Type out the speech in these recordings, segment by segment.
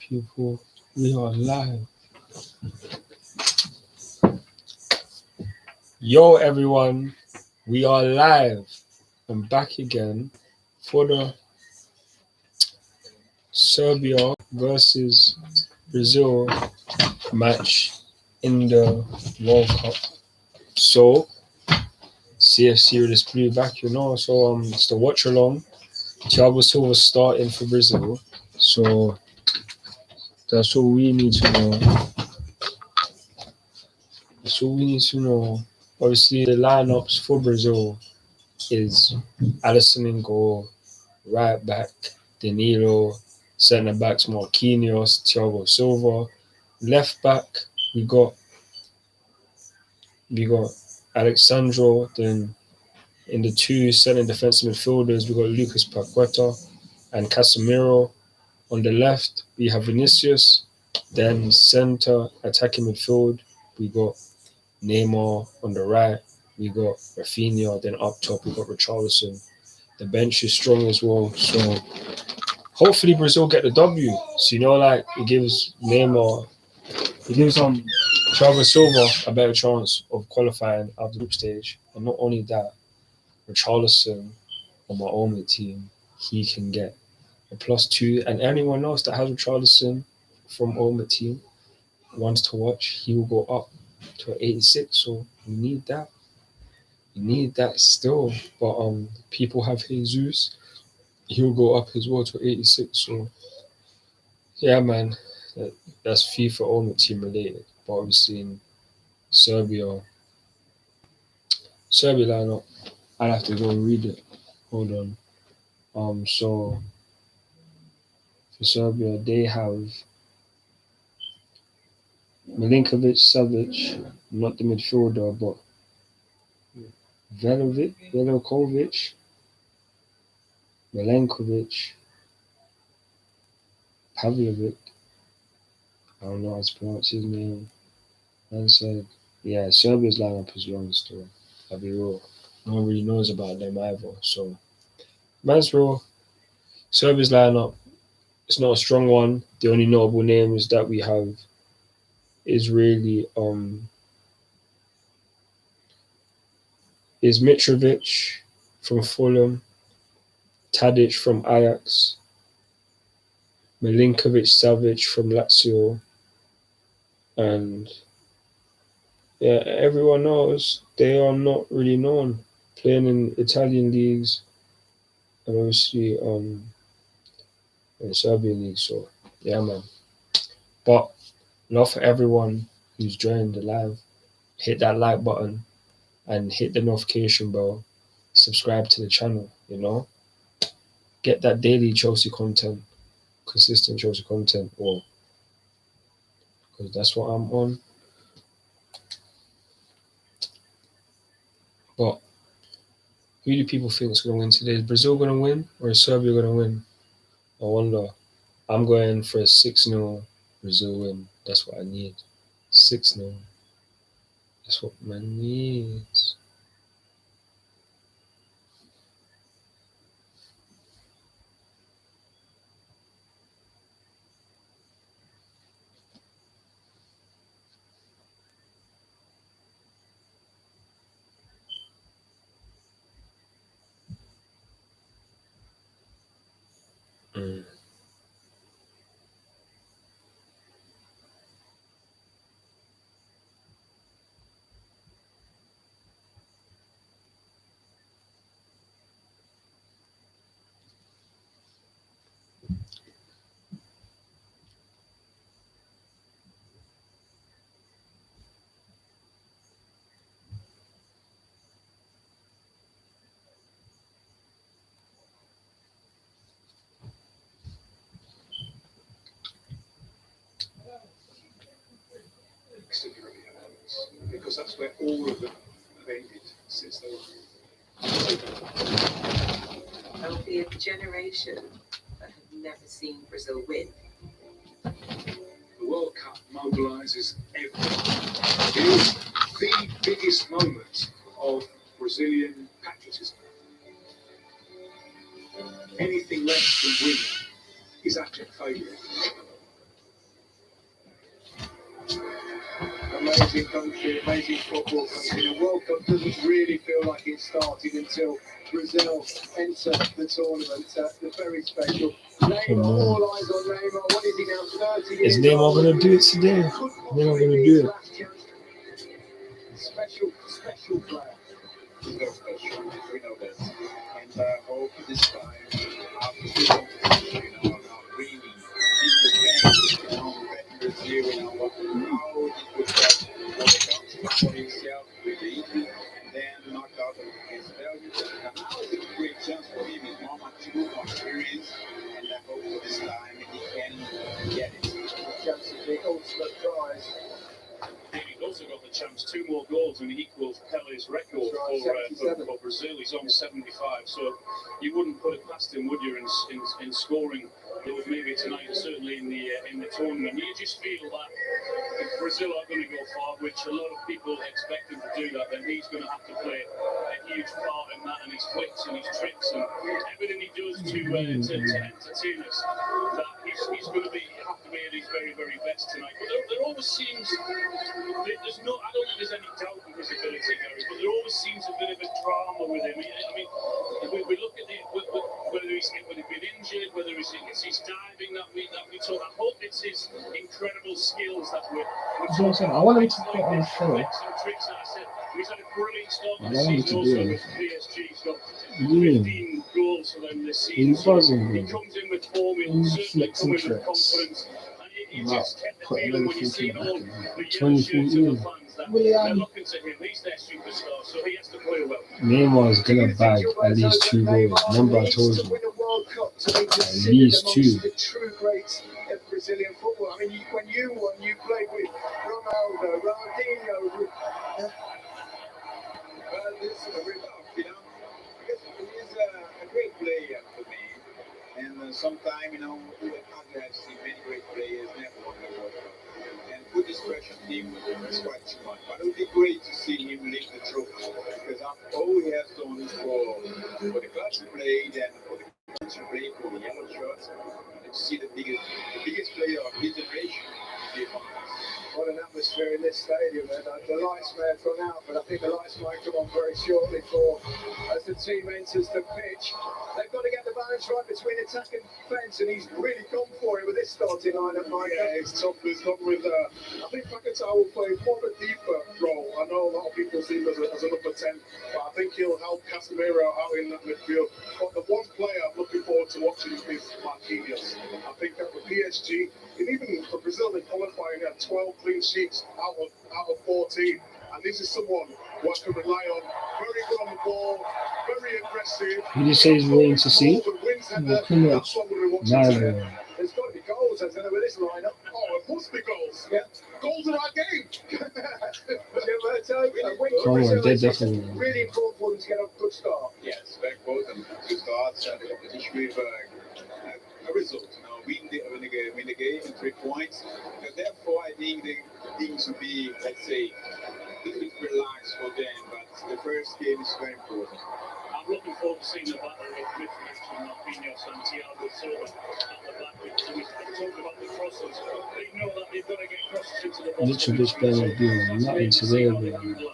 People, we are live. Yo, everyone, we are live. I'm back again for the Serbia versus Brazil match in the World Cup. So, CFC with this blue back, So, it's the Watchalong. Thiago Silva starting for Brazil. So, that's all we need to know. That's all we need to know. Obviously, the lineups for Brazil is Alisson in goal, right back Danilo, centre backs Marquinhos, Thiago Silva, left back we got Alexandro. Then in the two centre defensive midfielders we got Lucas Paqueta and Casemiro. On the left we have Vinicius. Then centre attacking midfield we got Neymar. On the right we got Rafinha. Then up top we got Richarlison. The bench is strong as well, so hopefully Brazil get the W. So it gives Neymar, it gives Thiago Silva a better chance of qualifying out of the group stage. And not only that, Richarlison on my own team, he can get a +2, and anyone else that has Richarlison from Ultimate team wants to watch, he will go up to an 86. So we need that. We need that still. But people have Jesus. He'll go up as well to 86. So yeah, man, that's FIFA Ultimate Team related. But obviously in Serbia lineup, I'd have to go and read it. Hold on. So for Serbia, they have Milinkovic, Savic, not the midfielder, but Velikovic, Milenkovic, Pavlovic. I don't know how to pronounce his name. And said, yeah, Serbia's lineup is long still. I'll be real. No one really knows about them either. So, man's real. Serbia's lineup, it's not a strong one. The only notable names that we have is really is Mitrovic from Fulham, Tadic from Ajax, Milinkovic Savic from Lazio, and yeah, everyone knows they are not really known playing in Italian leagues and obviously in Serbian league. So yeah, man. But love for everyone who's joined the live. Hit that like button and hit the notification bell. Subscribe to the channel. Get that daily Chelsea content, consistent Chelsea content, or because that's what I'm on. But who do people think is going to win today? Is Brazil going to win or is Serbia going to win? I wonder. I'm going for a 6-0 Brazil win. That's what I need. 6-0. That's what man needs. Mm. Because that's where all of them have ended since they There'll be a generation that have never seen Brazil win. The World Cup mobilises everyone. It is the biggest moment of Brazilian patriotism. Anything less than winning is abject failure. amazing country, amazing football country. The World Cup doesn't really feel like it started until Brazil enter the tournament. The very special. Neymar, all eyes on Neymar. What is he now? 30 Is years Neymar old. going to do it today? Could Neymar possibly going to be do his it? last chance. Special player. He's very special. We know that. And hope this time, after the competition, not really in the game, Brazil, how he could get for himself with the injury, and then knocked out against Belgium. And now it's a great chance for him. He's more mature, more experienced, and I hope for this time he can get it. The chance of the ultimate prize. He's also got the chance, 2 more goals, and he equals Pele's record for Brazil. He's on 75, so you wouldn't put it past him, would you, in scoring maybe tonight, certainly in the tournament. You just feel that if Brazil are going to go far, which a lot of people expect him to do that, then he's going to have to play a huge part in that, and his flicks and his tricks and everything he does to entertain us. That he's going to have to be at his very, very best tonight. But there always seems. I don't think there's any doubt in his ability, Gary, but there always seems a bit of a drama with him. I mean, if we look at whether he's been injured, whether it's his diving that we talk. I hope it's his incredible skills that we're talking. I want him to put on a show. Some tricks that I said. He's had a brilliant start I to the want him season to do also it. with PSG. He's got Yeah. 15 goals for them this He's season. So buzzing, he man. comes in with form, he'll He's certainly come in with flexing confidence. You Right. just get the Putting feeling when you everything see to all the the back. yellow 24 shirts of the years. fans that William. they're looking to him. He's their superstar, so he has to play well. Neymar's going to bag at least 2 goals. Remember I told you. At least 2. The true greats of Brazilian football. I mean, when you won, you played with Ronaldo, Ronaldinho. This is a rebuff, because he's a great player for me. And sometimes, we have seen many great players never won the World Cup. And put this pressure on him is quite too much. But it would be great to see him lift the trophy, because after all he has done for the club he played and for the country he played for the yellow shirts, and to see the biggest player of his generation be among us. What an atmosphere in this stadium. The lights may have gone out, but I think the lights might come on very shortly as the team enters the pitch. They've got to get the balance right between attack and defence, and he's really gone for it with this starting lineup, Mike. Yeah, it's tough. It's not with. I think Paquetá will play more of a deeper role. I know a lot of people see him as a number 10, but I think he'll help Casemiro out in that midfield. But the one player I'm looking forward to watching is Marquinhos. I think that with PSG, and even for Brazil, they qualifying at 12 clean sheets out of 14. And this is someone who I can rely on. Very good on the ball, very aggressive. Did you say he's waiting to see? That's what we're watching Nah, today. bro. There's got to be goals, I don't know, with this lineup. Oh, it must be goals. Yeah. Goals in our game. Gilberto, a win for Come on, Brazil. they It's definitely. really important for them to get a good start. Yes, very important to start the competition with a result. Win the game in 3 points. And therefore, I think the things will be, let's say, a little bit relaxed for them. But the first game is very important. I'm looking forward to seeing the battle of midfield between Marquinhos and Thiago Silva at the back. We've been talking about the crosses. They know that they've got to get crosses into the box. Literally just playing a game. Nothing today, bro.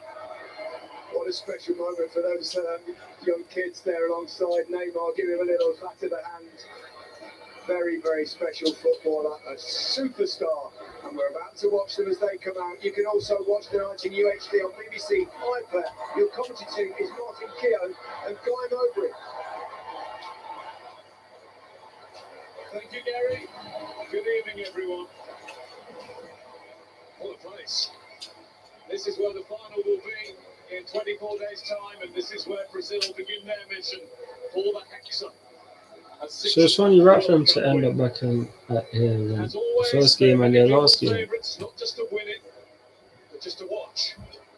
What a special moment for those young kids there alongside Neymar. Give him a little pat to the hand. Very, very special footballer, a superstar. And we're about to watch them as they come out. You can also watch the night in UHD on BBC iPlayer. Your commentary team is Martin Keown and Guy Mowbray. Thank you, Gary. Good evening, everyone. What a place. This is where the final will be in 24 days' time, and this is where Brazil begin their mission for the Hexa. So it's funny right for them to end up back at here when the first game and their last game. Favorites, not just to win it, but just to watch.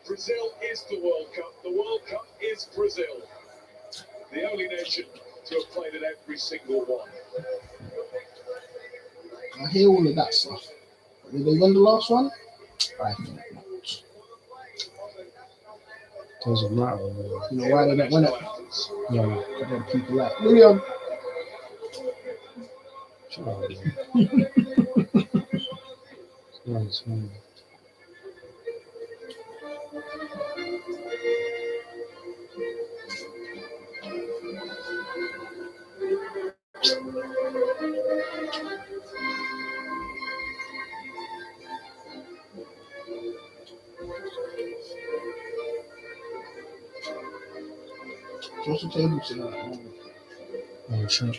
Brazil is the World Cup. The World Cup is Brazil. The only nation to have played in every single one. I hear all of that stuff. Did they win the last one? I think not. Doesn't matter, bro. You know why they don't win it? No. Because then people like William. Chill out, bro. Nice, man. What's the table tonight? at the moment? Oh, shit.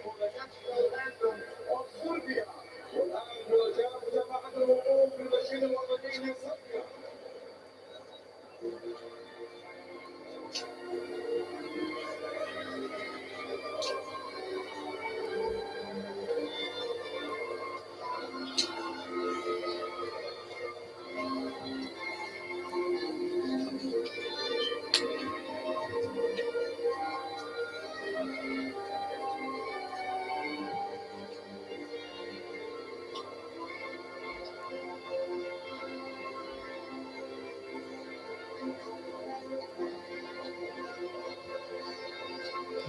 For the national anthem of Serbia. والآن جاء جماعة المناشدين الوطنيين صربيا.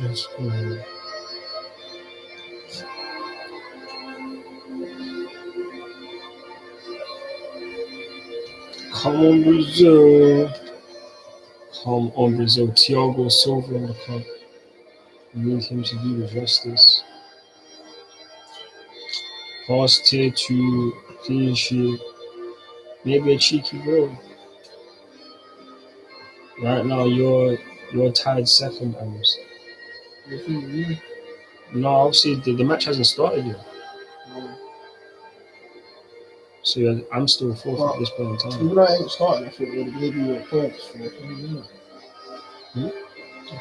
Yes, man. Come on, Brazil. Come on, Brazil. Thiago Silva in the club. We need him to do with justice. Pass tier 2, clean sheet. Maybe a cheeky goal. Right now, you're tied second, Amos. You think you? No, obviously the match hasn't started yet. No. So I'm still fourth at this point in time. Even though I ain't starting, I thought they would have gave you your points for it.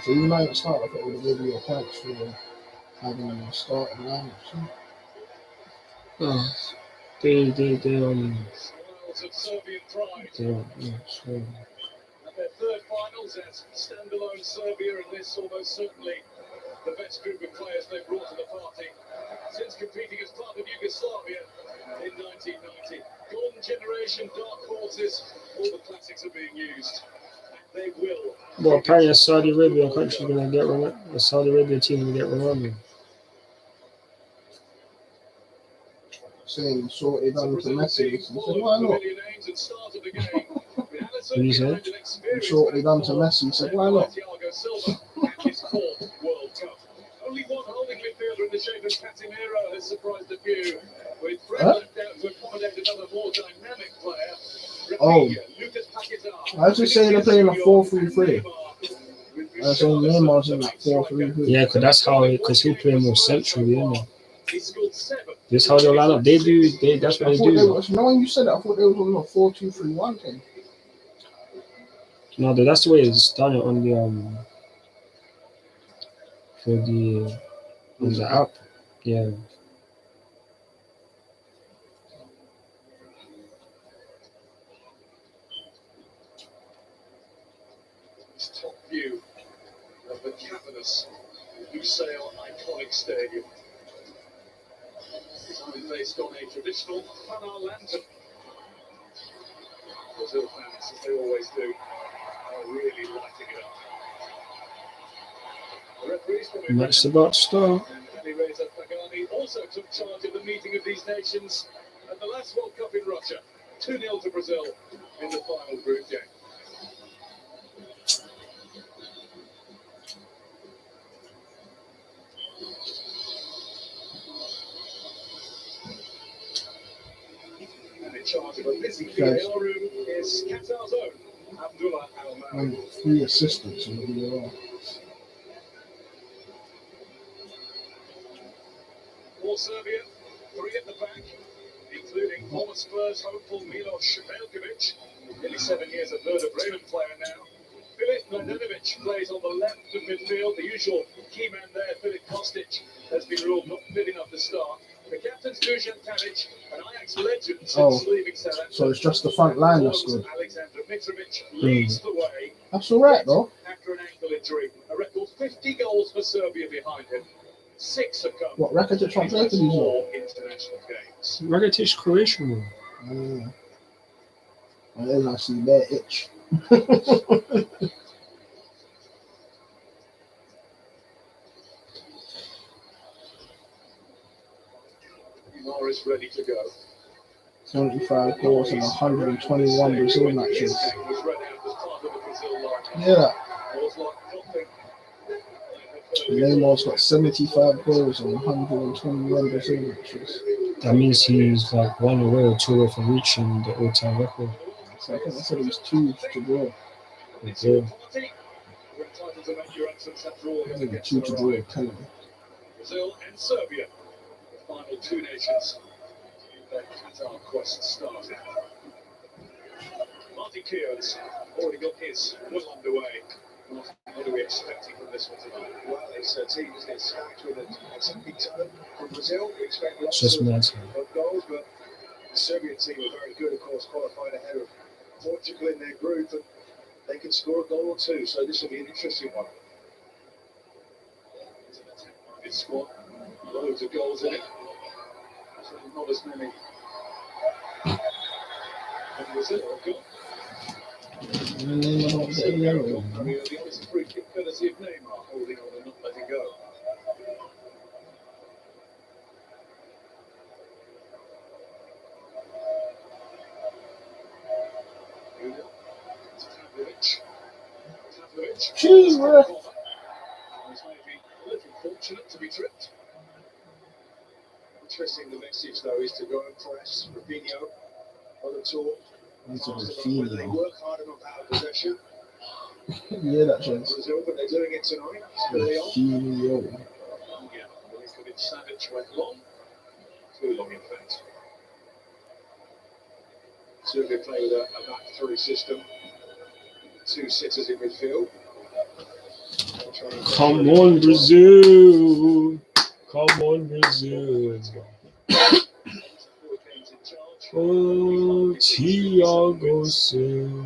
So even though I ain't starting, I thought they would have gave you your points for having a start and lineup. Oh, they Smiles of Serbian pride. so And their third finals as standalone Serbia, and this almost certainly the best group of players they've brought to the party since competing as part of Yugoslavia in 1990. Golden generation, dark horses, all the classics are being used. They will. Well, apparently Saudi Arabia country gonna get Ronaldo. The Saudi Arabia team gonna get Ronaldo. Saying sorted on to Messi. He said, why not? What do you say? Shortly done to Messi. He said, why not? Thiago Silva and his fourth World Cup. Only one holding midfielder in the shape of Casemiro has surprised a few, with Fred left out to accommodate another more dynamic player. Oh. Lucas Paquetá. I was just saying they're playing a 4-3-3. I was saying Neymar's in that 4-3-3. Yeah, because he'll play more centrally, yeah. He scored 7. This how they'll line up. That's what I they thought they do. was, no, when you said that, I thought they was on a 4-2-3-1 thing. No, that's the way it's done it on the for the on the app. Yeah. Top view of the cavernous Lusail iconic stadium. Design based on a traditional Fanar lantern. Brazil fans, as they always do, are really lighting it up. The referees from Match about to start. and Ali Reza Pagani also took charge of the meeting of these nations at the last World Cup in Russia. 2-0 to Brazil in the final group game. And in charge of a busy VAR room is Qatar's own Abdullah Al-Mawi. And 3 assistants in the VAR. For Serbia, 3 at the back, including former Spurs hopeful Milos Velkovic, nearly 7 years a Werder Bremen player now. Filip Mladenovic plays on the left of midfield. The usual key man there, Filip Kostic, has been ruled not fit enough to start. The captain's Dusan Tadic, an Ajax legend Oh, since leaving Southampton. so it's just the front line that's good. Alexander Mitrovic leads the way That's all right, though. after an ankle injury. A record 50 goals for Serbia behind him. 6 have come. What, Rakitic can't play for these lot? 4 international games. Rakitic Croatian. And then I see their itch. Morris ready to go. 75 goals and 121 Brazil matches. Was read out as part of the Brazil line. Yeah. Was like nothing. Neymar's got 75 goals and 121 Brazil matches. That means he's like 1 away or 2 away from reaching the all-time record. So I think I said it was 2 to draw. Yeah. We're entitled to make your entrance after all. I think 2 to draw, telling me. Brazil and Serbia, the final 2 nations. Their Qatar quest started. Martin Keogh's already got his well underway. Martin, what are we expecting from this one tonight? Well, it's a team that's getting stacked with a big talent from Brazil. We expect lots Just of mental. goals, but the Serbian team are very good, of course, qualified ahead of Portugal in their group, and they can score a goal or 2, so this will be an interesting one. It's an attack-minded squad. Loads of goals in it. So not as many. And Brazil have got. And Neymar don't get the other one. I mean, the honest free kick courtesy of Neymar, holding on and not letting go. Tavlovic. Jeez, bro. He's maybe a little fortunate to be tripped. Interesting, the message, though, is to go and press. Rapinho on the tour. That's a They Rapinho. work hard enough out of possession. Yeah, that chance. Brazil, but they're doing it tonight. Early on. Rapinho. Yeah, Milinkovic Savic went long. Too long, in fact. Serbia play with a back 3 system. 2 sitters in midfield. Come on, Brazil. Come on, Brazil. Oh, Thiago Silva.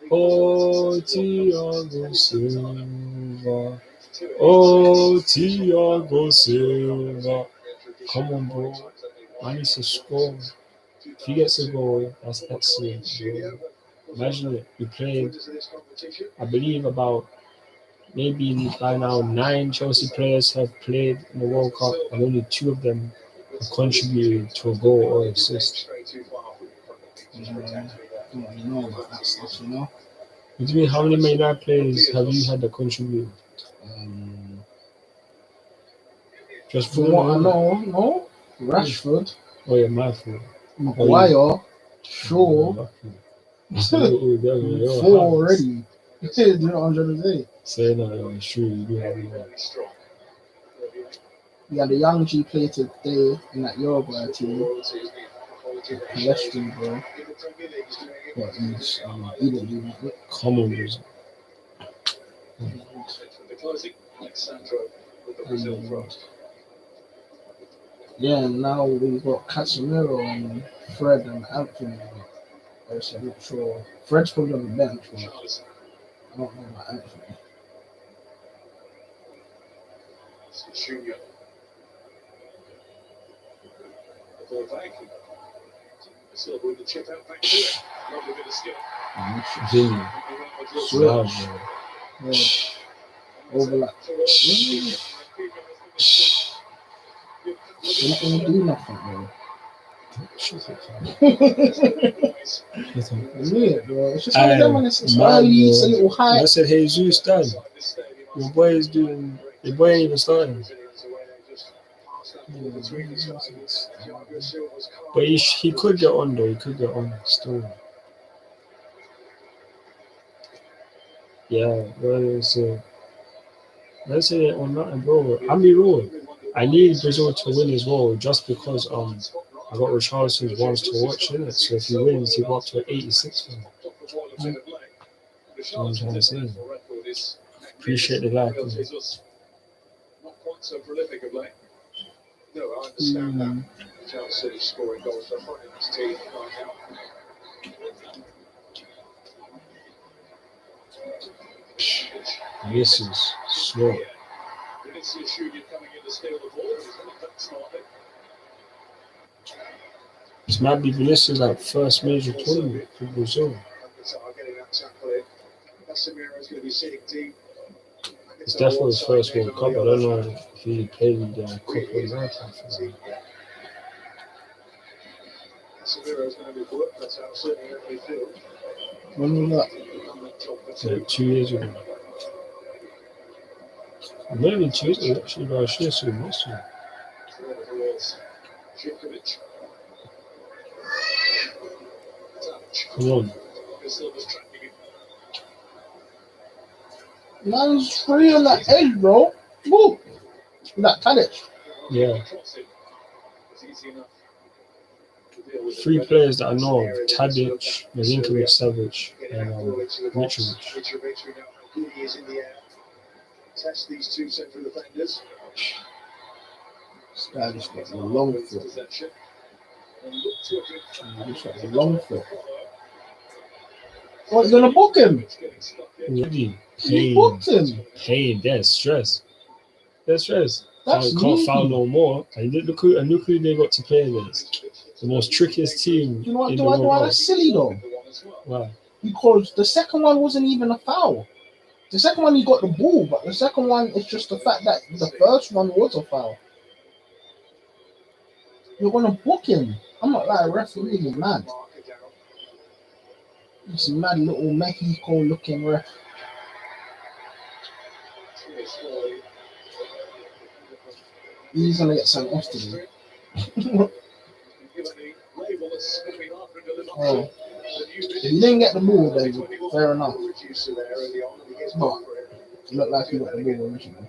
Oh, Thiago Silva. Oh, Thiago Silva. Come on, bro. I need to score. If he gets a goal, that's excellent, bro. Imagine it. We played, I believe, about maybe by now 9 Chelsea players have played in the World Cup, and only 2 of them have contributed to a goal or assist. You know about that stuff, you know? What do you mean, how many Man United players have you had that contribute? Just From what I know, no. Rashford, Oh, yeah, my fault. Maguire, Shaw, Oh, 4 already. Do you know what I'm trying to say? Say no, it's true. You do have it. We had a young G play today in that Uruguay team. Pedestrian, bro. But he didn't do that. Come on, Brazil. The closing, Alexandro with the Brazil throw. Yeah, and now we've got Casemiro and Fred and Anthony. Obviously, I'm not sure. Fred's probably on the bench, but Charles, I don't know about Anthony. Junior. The ball back. Silva with the chip out back to it. Lovely bit of skill. Vinny. Switch. Bravo. Yeah. Overlap. They're not going to do nothing, bro. Shut up, fam. Yeah, bro. It's just one of them when it's early, it's a little high. I said, Jesus, done. Your boy is doing. Your boy ain't even starting. But he could get on though. He could get on still. Yeah, well, so let's say on nothing, bro. I'm be real. I need Brazil to win as well, just because I got Richarlison who wants to watch it. So if he wins, he got up to 86. Man. You know what I'm trying to say? Appreciate the like. Man. Not quite so prolific of late. No, I understand that. Chelsea scoring goals for front in this team right now. This is slow. Vinicius Junior coming in to steal the ball. He's got that smartly. This might be Vinicius' like first major tournament for Brazil. McIntyre getting that tackle in. Casemiro's going to be sitting deep. It's definitely his first World Cup. I don't know if he played in the Copa America for that. Casemiro's going to be good. That's how certainly they feel. When was that? 2 years ago. Maybe 2 years ago, actually, but I should have seen this one. Djokovic. Come on. Silva's tracking him. Man's free on that edge, bro. Woo! That Tadic. Yeah. Crossing. It's easy enough to deal with. 3 players that I know of: Tadic, Milinkovic, Savic, and Mitrovic. Mitrovic, we know how good he is in the air. Test these two central defenders. This guy just got a long foot. Possession. And look to He just got a long foot. What, you gonna book him? getting stuck in. Really? You Pain. booked him. Pain. There's stress. There's stress. That's Can't foul needy. no more. And look who they got to play against. The most trickiest team You know what? in the Do I do World that's Cup. silly though? Wow. Because the second one wasn't even a foul. The second one he got the ball, but the second one is just the fact that the first one was a foul. You're gonna book him. I'm not like a referee, he's mad. This mad little Mexico looking ref. He's gonna get sent off today. Oh. If he didn't get the ball, then fair enough. But it looked like he got the ball originally.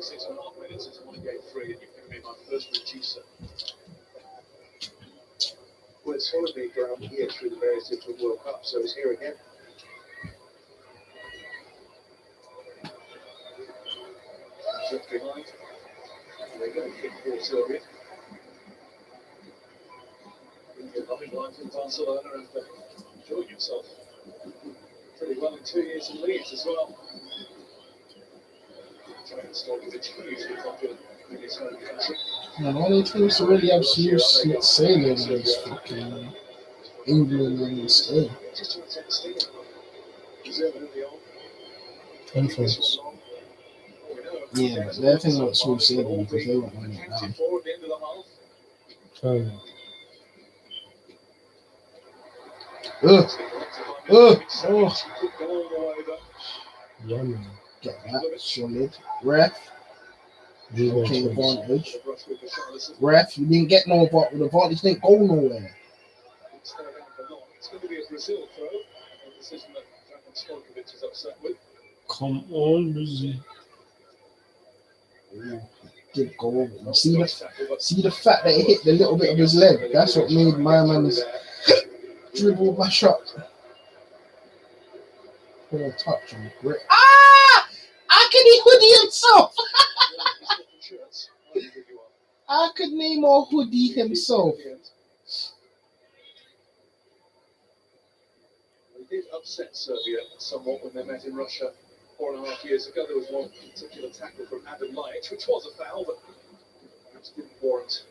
6.5 minutes is 1 game 3, and you've given me my first reducer. Well, it's holiday ground here through the various different World Cups, so it's here again. Just behind. They're going to kick for Serbia. You're loving life in Barcelona after enjoying yourself pretty well in 2 years in Leeds as well. Trying to start with a hugely popular in his home country. Man, all they teams to really have smooth sailing is fucking England and Spain. Just to attend Stadium. Brazil early on. Influence. Yeah, but their thing about smooth sailing because they won't win it now. Forward at the end of the half. Fair enough. Oh, Could go all the way, but Yeah, man. get that solid. Ref, These ones okay, wins. advantage. the brush with the Charlison. Ref, you didn't get no advantage, didn't go nowhere. It's going to be a Brazil throw, a decision that Dragan Stojkovic is upset with. Come on, Brazil. Ooh, did go over. You see the fact that it hit the little bit of his leg. That's what made my man's dribble bash up. Put a touch on grip. Ah! How can he hoodie himself? How could Neymar hoodie himself? They did upset Serbia somewhat when they met in Russia 4.5 years ago. There was one particular tackle from Adam Ljajic, which was a foul, but perhaps didn't warrant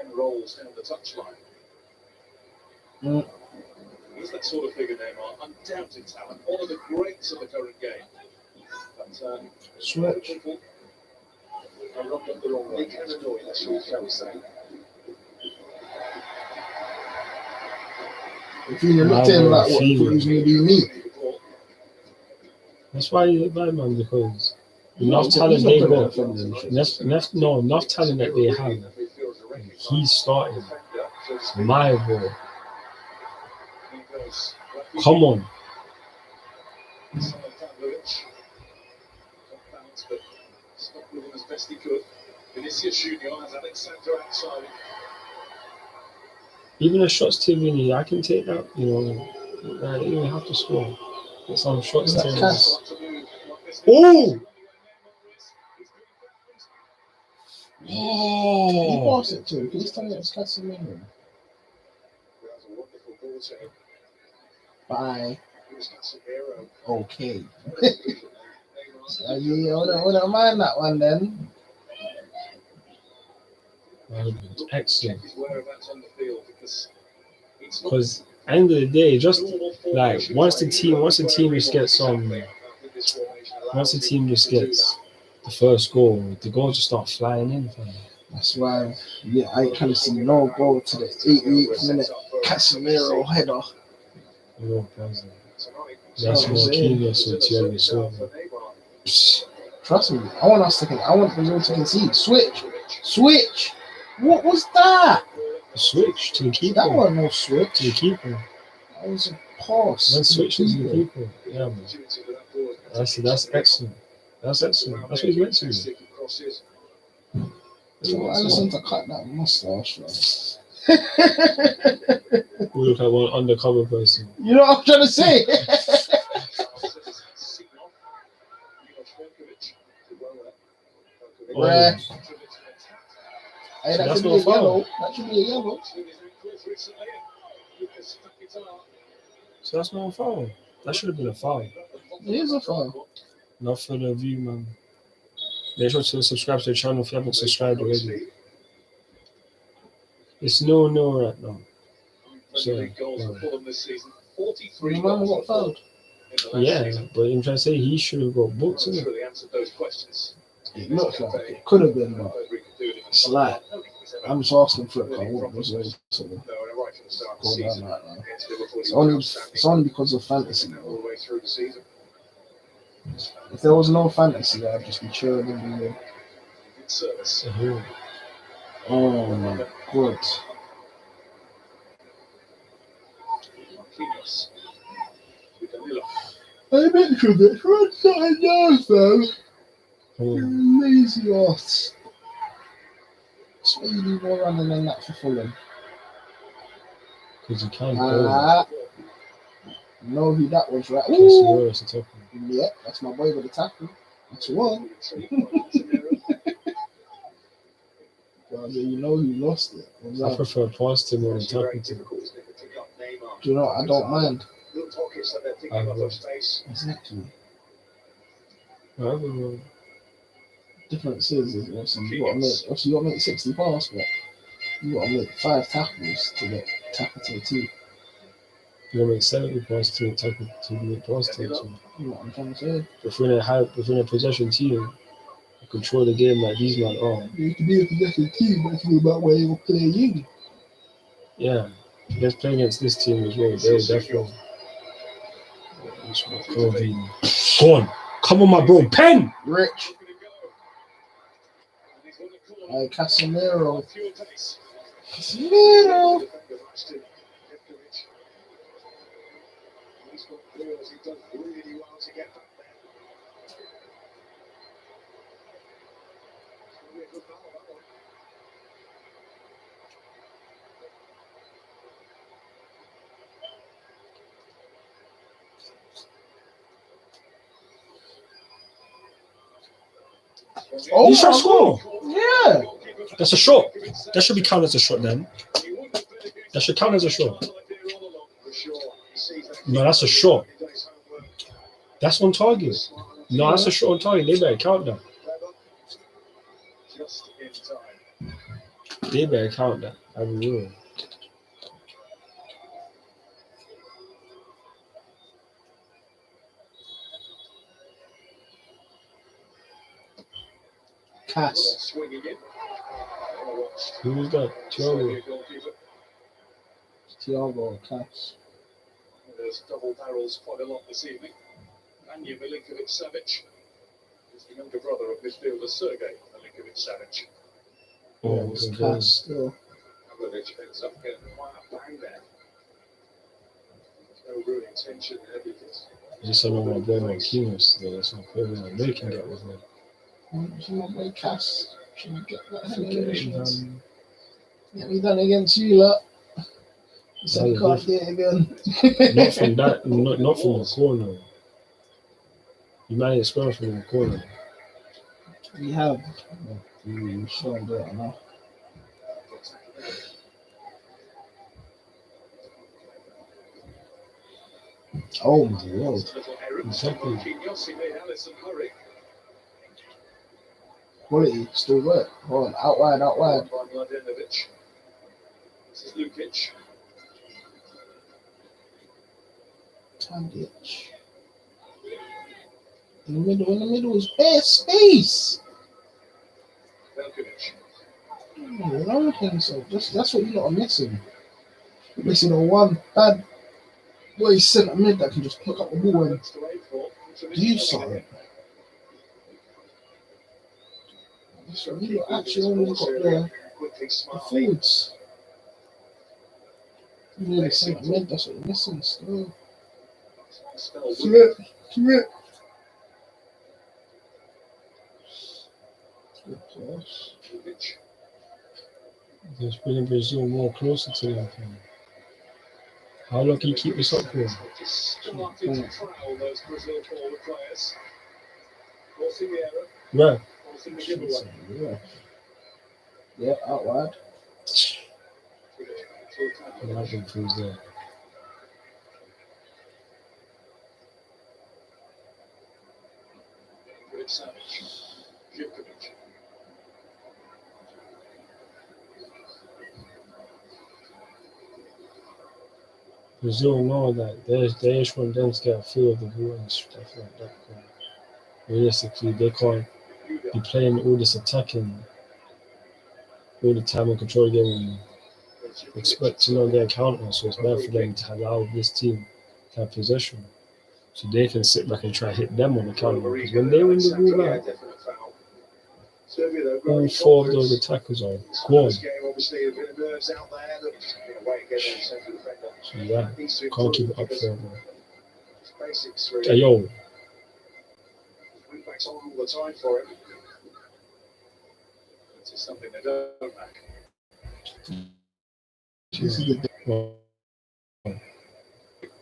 10 rolls down the touchline. He's that sort of figure, Neymar. Undoubted talent. One of the greats of the current game. But Switch. people are rubbed up the wrong way. They can annoy, that's all, shall we say. If you looked at him like what he thought he was going to be me. That's why you buy man, because enough He's talent not they good at got. defending shit. Enough talent that they have. He's starting. My boy. Come on. As best he could. Vinicius Junior has Alexander outside. Even the shots to Vinny, I can take that. You know, I don't even have to score. Get some shots Is to that him. Cass? Oh! He Oh, passed it to. Please tell me it's Casemiro. That's a wonderful goal save. Bye. Here's Casemiro. Okay. So you wouldn't mind that one then. that would have been excellent. Check his whereabouts on the field because it's not Because end of the day, just normal like formation once the play. team just gets once the team just gets the first goal, the goals just start flying in. Fam. That's why, yeah, I ain't trying to see no goal to the 88th minute. Casemiro header. Oh, present. That's That's what I'm more saying. keenness with Thiago Silva. Psst, trust me, I want us to. I want Brazil to concede. Switch. What was that? Switch to the keeper. That wasn't no To the switch. keeper. That was a pass. Then switch to the keeper. keeper. Yeah, man. That's excellent. That's excellent. That's what he's meant to do. That's So what I he's listen meant to cut that mustache, to do. We look like one undercover person. You know what I'm trying to say? Oh, Ref. Hey, So that that's should be not a a foul. yellow. That should be a yellow. So that's not a foul. That should have been a foul. It is a foul. Not for the view, man. Make sure to subscribe to the channel if you haven't subscribed already. It's 0-0 right now. So, Your man got fouled. yeah, but I'm trying to say he should have got booked, isn't it? It looks like it could have been, but it's like I'm just asking for it. I want Brazil to go down right now. It's only because of fantasy. Though. If there was no fantasy, I'd just be cheering every year. Uh-huh. Oh my god. I mentioned it one side now, fam. Oh, Lazy ass. That's why you do more running than that for Fulham. because you can't go. Ah, know who that was, right? Ooh. Casemiro's a top one. Yeah, that's my boy with the tackle. That's one. Well, you know who lost it. What's I that? prefer pass to more than tackle to. Do you know? I don't mind. Exactly. Whatever. Difference is obviously you got to make 60 passes, but you got to make 5 tackles to get tackle to the team. You want to make 70 pass to tackle to make pass to. You know what I'm trying to say? If we're in a possession team, you control the game like these man are. You can be a possession team, but it's all about where you're playing. Yeah, let's play against this team as well. They're definitely. Go on, come on, my bro, pen. Rich. Casemiro. Casemiro. Oh, you trying to score? Yeah. That's a shot. That should be counted as a shot then. That should count as a shot. No, that's a shot. That's on target. No, that's a shot on target. They better count that. They better count that. I will. Cass. Who was that? Thiago. Thiago. Cass. There's double barrels quite a lot this evening. Anja Milinkovic-Savic is the younger brother of midfielder Sergei Milinkovic-Savic. Oh, It's good Cass goal. still. Pavlovic ends up getting quite a bang there. There's no real intention in everything. Just I know my boy Marquinhos. That's not fair. They can get with him. She might play Cass. She might get that celebration. Get me done against you, lot. You said you can't do it again. Not from that. Not from the corner. You managed to score from the corner. We have. You showing that now. Oh my lord. Exactly. Quality, still work. Hold on, out wide. This is Lukic. Tadic. In the middle is bare space. Velkovic. Long thing, so that's what you lot are missing. You're missing a one bad boy centre mid that can just pick up the ball and do something. So you actually only got the forwards. You need a centre mid, that's what you're missing still. Flip. Good pass. Just bringing Brazil more closer to them. How long can you keep this up for? Those Brazil forward players. Forcing the error. Right. Forcing the giveaway. Yeah, out wide. Imagine through there. Brazil know that they just want them to get a feel of the ball and stuff like that. Realistically, they can't be playing all this attacking all the time and control the game and expect to not get a counter. So it's better for them to allow this team to have possession, so they can sit back and try to hit them on the counter. Because when they win the ball back, all four of those attackers are gone. So yeah, can't keep it up forever. Hey, yo, Wingbacks on all the time for him. This is something they don't lack.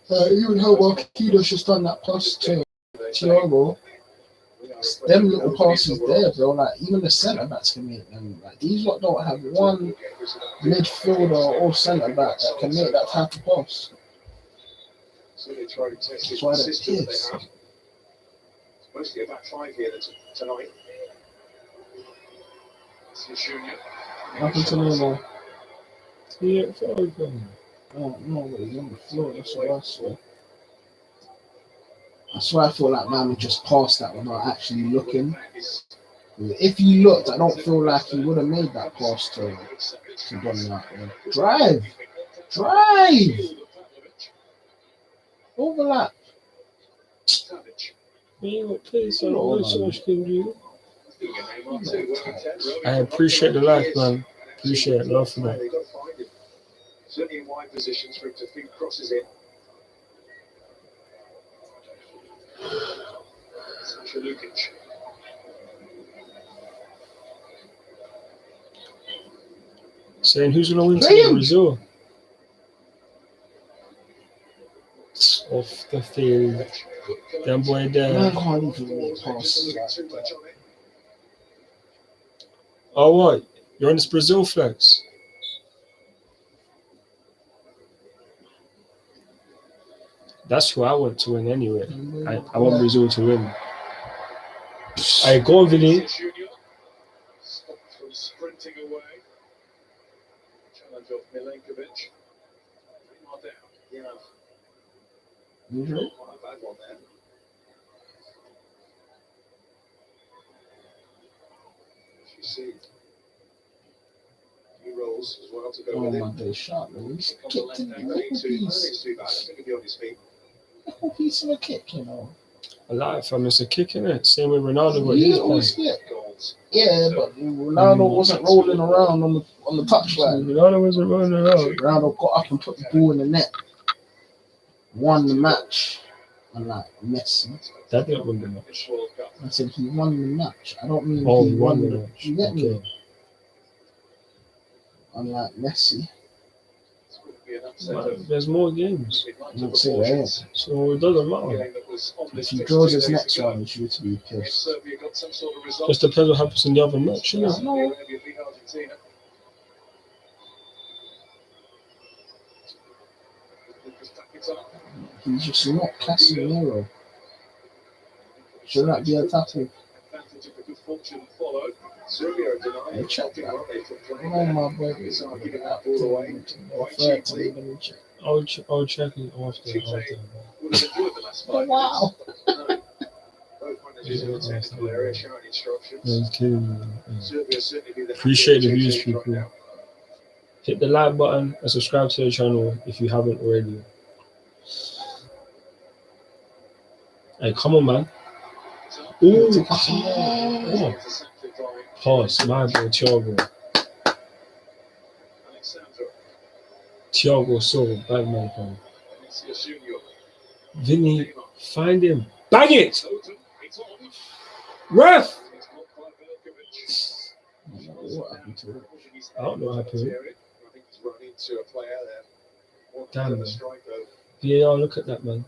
Even how Marquinhos just done that pass to Thiago. Them little passes there, bro. Like even the centre backs can make them. Like these lot don't have one midfielder or centre back that can make that type of pass. So they try to test That's the why they're system they pissed. have. It's mostly a back five here tonight. This is Junior. Nothing to know now. yeah, it's open. Oh no, but he's on the floor. That's what I saw. That's why I feel like man would just pass that without actually looking. If he looked, I don't feel like he would have made that pass to Donny out there. Drive! Overlap! Man, what place on all so much can do? I appreciate the life, man. Appreciate it. Love for that. Certainly in wide positions for him to feed crosses in. Sasha Lukic. Saying who's going to win today? Brazil. Off the field. Them boy Man there. can't even make passes like Too much that. on it. Oh, what? You're on this Brazil flex? That's who I want to win anyway. I want Brazil to win. I go on, Vinny. Junior. Stopped from sprinting away. Challenge off Milenkovic. 3 more down. Yeah. Usually. Not a bad one there. As you see, he rolls as well to go Oh with it. my day, shot, man. He's On the kicked left in hand, the little it's too bad. I piece. think he'll be on his feet. Little piece of a kick, you know. I like if I miss a kick in it. Same with Ronaldo, but He he's always playing. get. Yeah, but Ronaldo wasn't rolling around on the touchline. Ronaldo wasn't running around. Ronaldo got up and put the ball in the net. Won the match. Unlike Messi. That didn't win the match. World Cup. I said he won the match. I don't mean Oh, he he won won the the match. You get me? Okay. Unlike Messi. This would be enough Man, there's more games, I'm not saying they ain't. so it doesn't matter. If he draws his next round, he's due to be pissed. Just depends what happens in the other match, you know. He's just not Casemiro. Shouldn't that be a tackle? Hey, check that. Oh my boy, it's all give it up all the way. I'll check it after. Oh wow. No, he's killing me. Appreciate the views, people. Hit the like button and subscribe to the channel if you haven't already. Hey, come on, man. Ooh, oh. Pass, my boy, Thiago. Thiago Silva, bad man, fam. Vinny, find him. Bang it! Ref! What happened to it? I don't know what happened. Damn, man. VAR, look at that, man.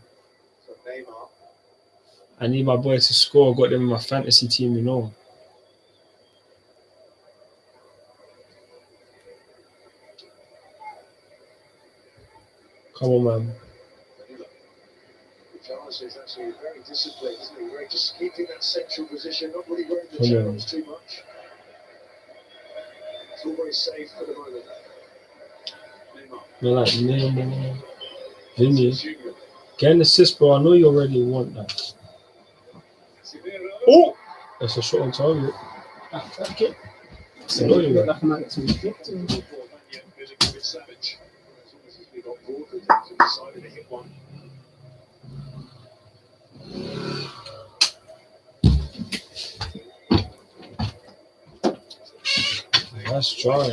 I need my boy to score. Got them in my fantasy team, you know. Come on, man. Charles is actually very disciplined, isn't he? Very just keeping that central position, not really going to Come on. challenge too much. It's all very safe for the moment. They're like, Neymar, Vinny. Get an assist, bro. I know you already want that. Oh! That's a shot on target. Okay. I know you. Like a man to be flipped. That's dry.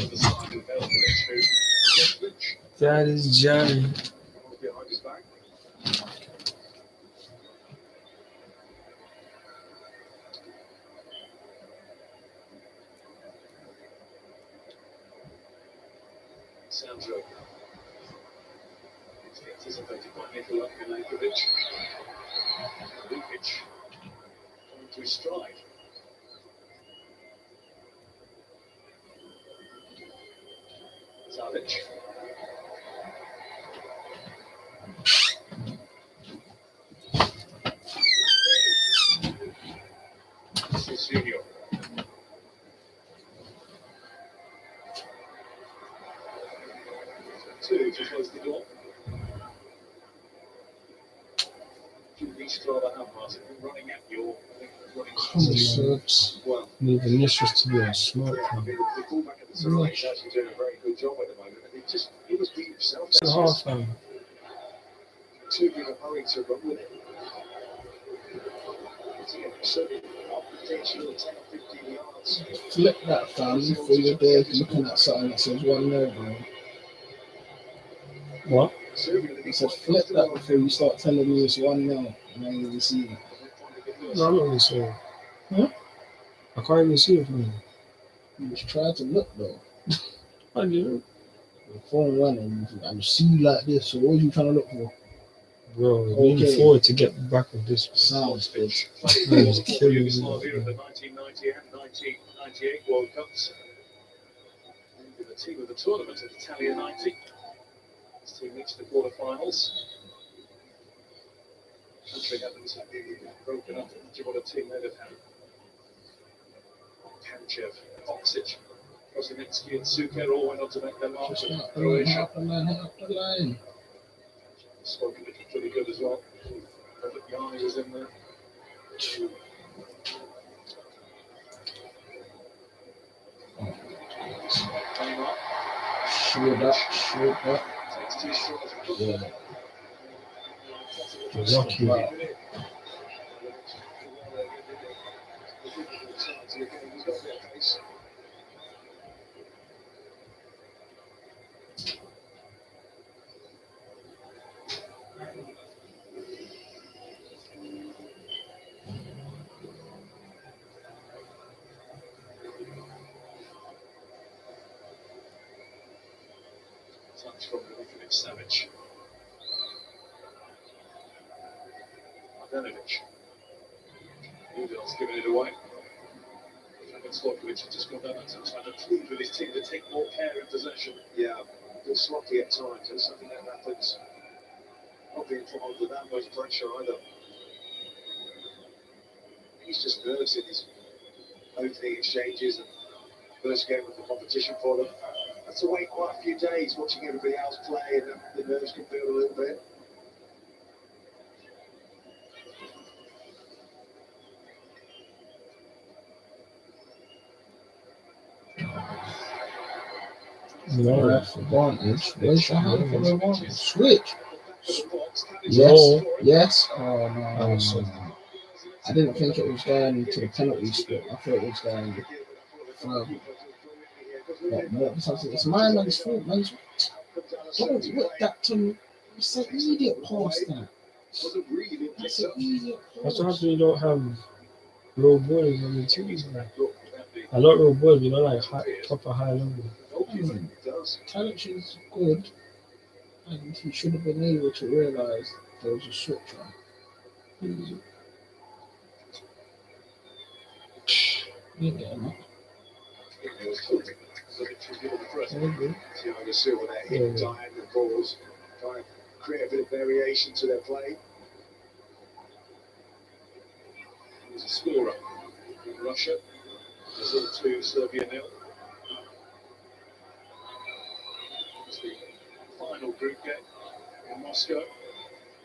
That is Johnny. Sounds right. It's anticipated by Nikola Milankovic. Lukic coming to his stride. Savic. This is Junior. Two to close the door. These two other half running at you. Come on, man. Well, Need Vinicius to be a smart I man. mean, the fullback at the side is actually doing a very good job at the moment. He was beat himself. It's a half, fam. Too in a hurry to run with it. Certainly, potentially 10 or 15 yards. Flip that, fam. Before you're there, looking at something that says 1-0, bro. What? He said flip that before you start telling me it's 1-0 and then you receive it. No, I'm not really sure. Huh? I can't even see it from here. You just try to look though. I do. The phone running and you see you like this, so what are you trying to look for? Bro, leaning forward to get back with this. Sounds good. Man, it's killing me. Yugoslavia of the 1990 and 1998 World Cups. The team of the tournament at Italia 90. This team reached the quarterfinals. Country hadn't broken up into what a team they'd have had. Kanchev, Oxic, Kosinecki and Suker all went on to make their mark Just with not Croatia. half the line. Spoken pretty good as well. Robert Yarni was in there. Neymar Shoot that. takes two straws. Yeah. Lucky. Touch from Milinkovic Savic. Mladenovic. Newdale's giving it away. Slotkovic has just got that trying to prove with his team to take more care in possession. Yeah, a bit sloppy at times, and something that happens. Not being put under that much pressure either. He's just nervous in his opening exchanges and first game of the competition for them. That's to wait quite a few days watching everybody else play, and the nerves can build a little bit. No. Advantage. Where's your hand for the advantage? Switch. No. Yes. Oh no. I'm sorry. I didn't think it was going to the penalty spot. I thought it was going further. But no, it's my man's fault, man. Don't whip that to me. It's an idiot pass that. It's an idiot That's what pass. happens when you don't have real boys on the team. Man. I not real boys, but like proper high level. Talent is good, and he should have been able to realise there was a switch on. You get enough. Thiago Silva there hitting diagonal balls, trying to create a bit of variation to their play. He's a scorer in Russia. Brazil 2, Serbia 0. It's the final group game in Moscow.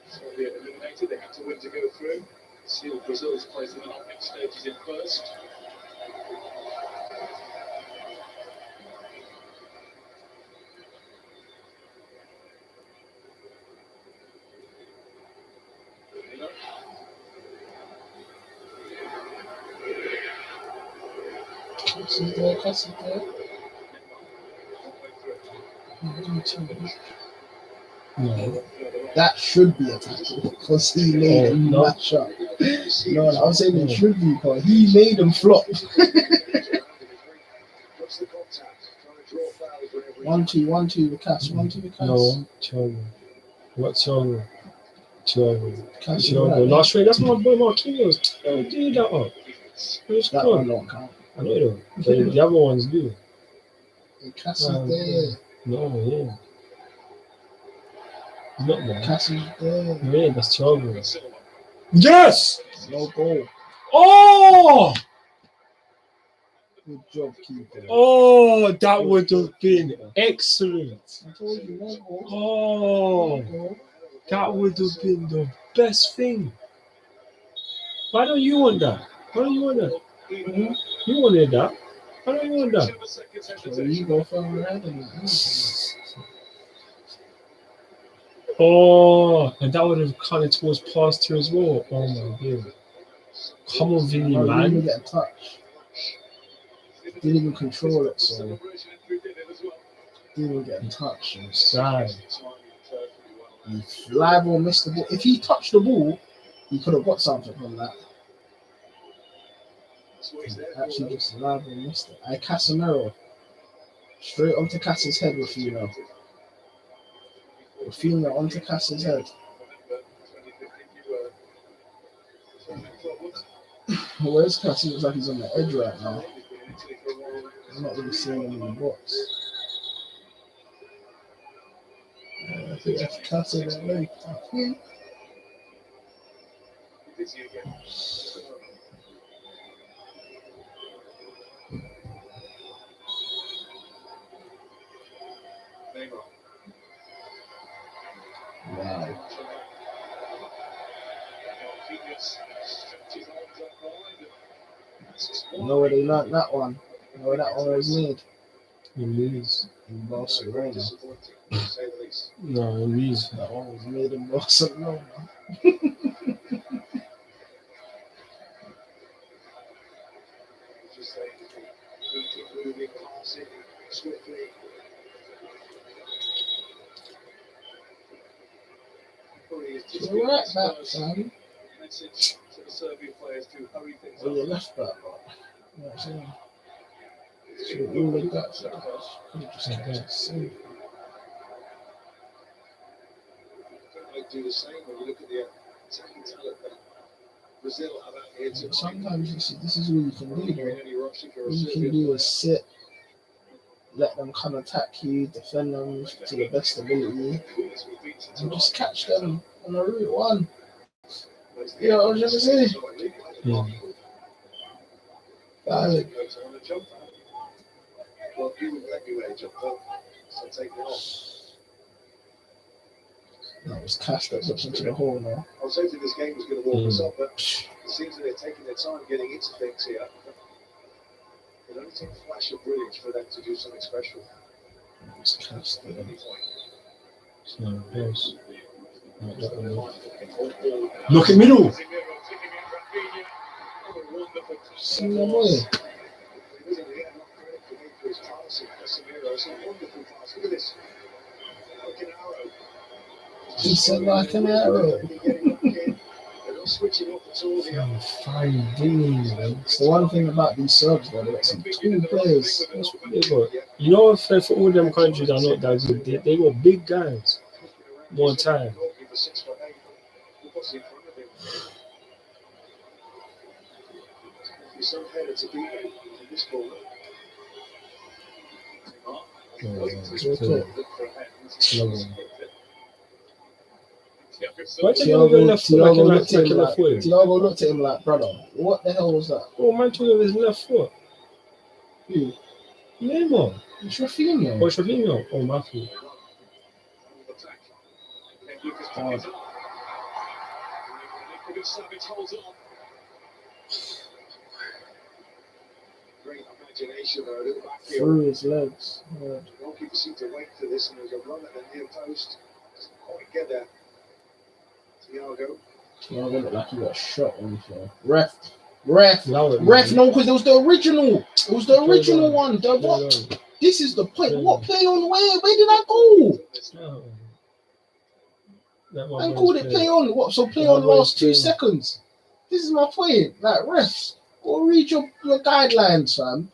Serbia eliminated. They had to win to go through. Seal Brazil's place in the knockout stages in first. Cass is there. No. That should be a tackle because he made him no. match up. No, I'm saying it should be because he made him flop. 1-2 with Cass. 1-2 with Cass. No, Thiago. What Thiago? Thiago. Cass is Thiago. right. Last week, that's my boy Marquinhos. Don't do that up. It's That good. one don't count. I know though. But the other ones do. Cass is there. No, yeah. He's not there. Cass is there. Yeah, that's Thiago. Yes! No goal. Oh! Good job, keeper. Oh, that would have been excellent. I told you, no goal. Oh, No goal. that would have been the best thing. Why don't you want that? Why don't you want that? You wanted that. Why don't you want that? So you go further ahead than that. Oh, and that would have kind of towards past two as well. Oh my god. Come on, Vinny, No, you didn't man. get a touch. Didn't even control it, so didn't even get a touch. Sad. He live or missed the ball. If he touched the ball, he could have got something from that. Actually, just live or missed it. Casemiro. Straight onto Cass's head with Fino. Fino onto Cass's head. Where's Cass? He looks like he's on the edge right now. I'm not really seeing him in the box. I think that's Cass in that leg. Wow. You know where they learnt that one? You know where that one was made? In Leeds. In Barcelona. No, in Leeds. That one was made in Barcelona. You're right back, son. Message to the Serbian players to hurry things Oh, up. you're left back. You know what I'm saying? So all of that. Could have just kept it safe. do the same when you look at the attacking talent that Brazil have out here tonight. Sometimes you see, this is all you can do, You're though. in any rush if you're a All you can Serbian do player. is sit, let them come attack you, defend them to the best ability, and just catch them on a route one. Yeah, I was just saying. Yeah. Like, Well, you would let me wear a jumper, so take it off. that was cast that drops into the hole now. I was hoping this game was going to warm us up, but it seems that they're taking their time getting into things here. It only takes a flash of brilliance for them to do something special. That was cast. At any point. So, yes. Look at middle. See my boy. He doesn't get enough credit for his passing. Casemiro, it's a wonderful pass. Look at this. Like an arrow. He said like an arrow. They're not switching off at all here. Fine doing, man. It's the one thing about these Serbs, though. They got some cool players. That's what they got. You know, for all them countries are not that good, they got big guys. More time. He's so headed to beat him in this ball. Why did you go left foot like Thiago a left foot? Thiago looked at him like, brother, what the hell was that? Oh, man took with his left foot. Who? Neymar. It's Rafinha. Oh, Fabinho. Oh, my foot. Hard. Great imagination, though. Look back here. Through his legs. Yeah. The goalkeeper seemed to wait for this, and there was a run at the near post. Doesn't quite get there. Thiago. Thiago looked like he got shot on the floor. Ref, No, no, because it was the original. It was the original one. The what? This is the point. What play on where? Where did I go? I called it play on. What? So play on last 2 seconds. This is my point. Like refs, go read your guidelines, fam.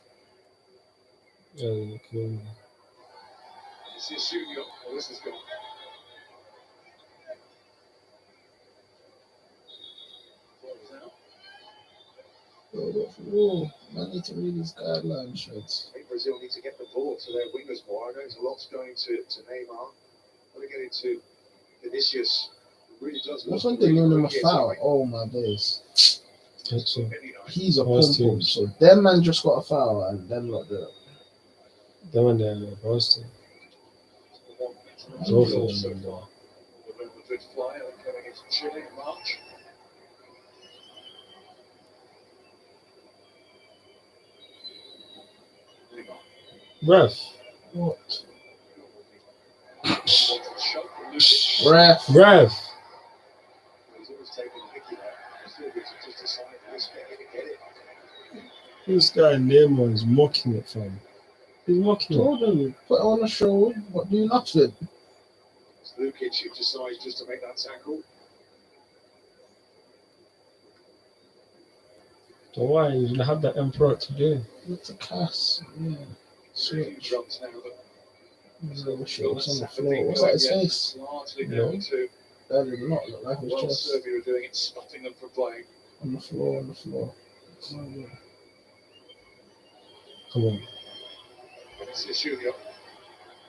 Okay. This is Junior. Oh, this is good. Whoa, I need to read these guidelines, shreds. I think Brazil need to get the ball to their wingers more. I know there's a lot's going to Neymar. When they get into Vinicius, it really does look What's one thing on him a foul? Oh my days. He's a pom-pom. So them man just got a foul and them not there. That one there, Boston. Both of them. The good flyer coming into Chile in March. Ref. What? Ref. Ref. Ref. He's always taking the Mickey there. Silva just decided to get it. This guy Neymar is mocking it, fam. He's mocking it. Told him, put it on the show, but do nothing. It's Lukic who decides just to make that tackle. So why? You should have that emperor to do. Look the cast. Yeah. Switch. Drums now, but What's on the floor? What's that, his face? largely No. down to That did not look like his well, chest. Serbia are doing it, stopping them from playing. On the floor. Come on. This is Junior.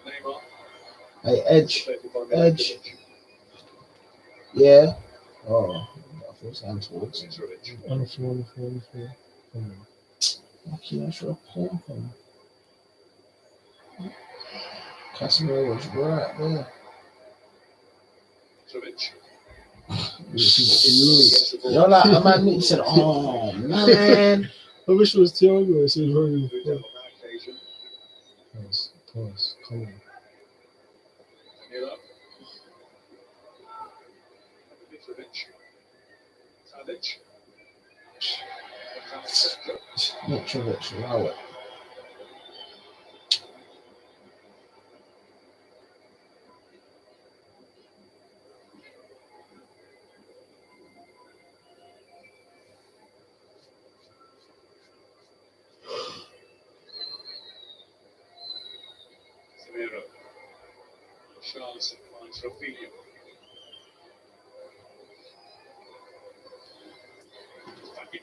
Neymar. Hey, Edge. Taken by Edge. Mitrovic. Yeah. Oh, I thought it was towards. Mitrovic. On the floor. Come on. Lucky I should have pulled him. Casemiro was right there. Mitrovic. You're like, a man he said, oh man. I wish it was Thiago. It was running. Who did on that occasion. Pause. Come on. Miller. Mitrovic. Tadic. Mitrovic, allow it. Samiro. Charles finds Rafinha. But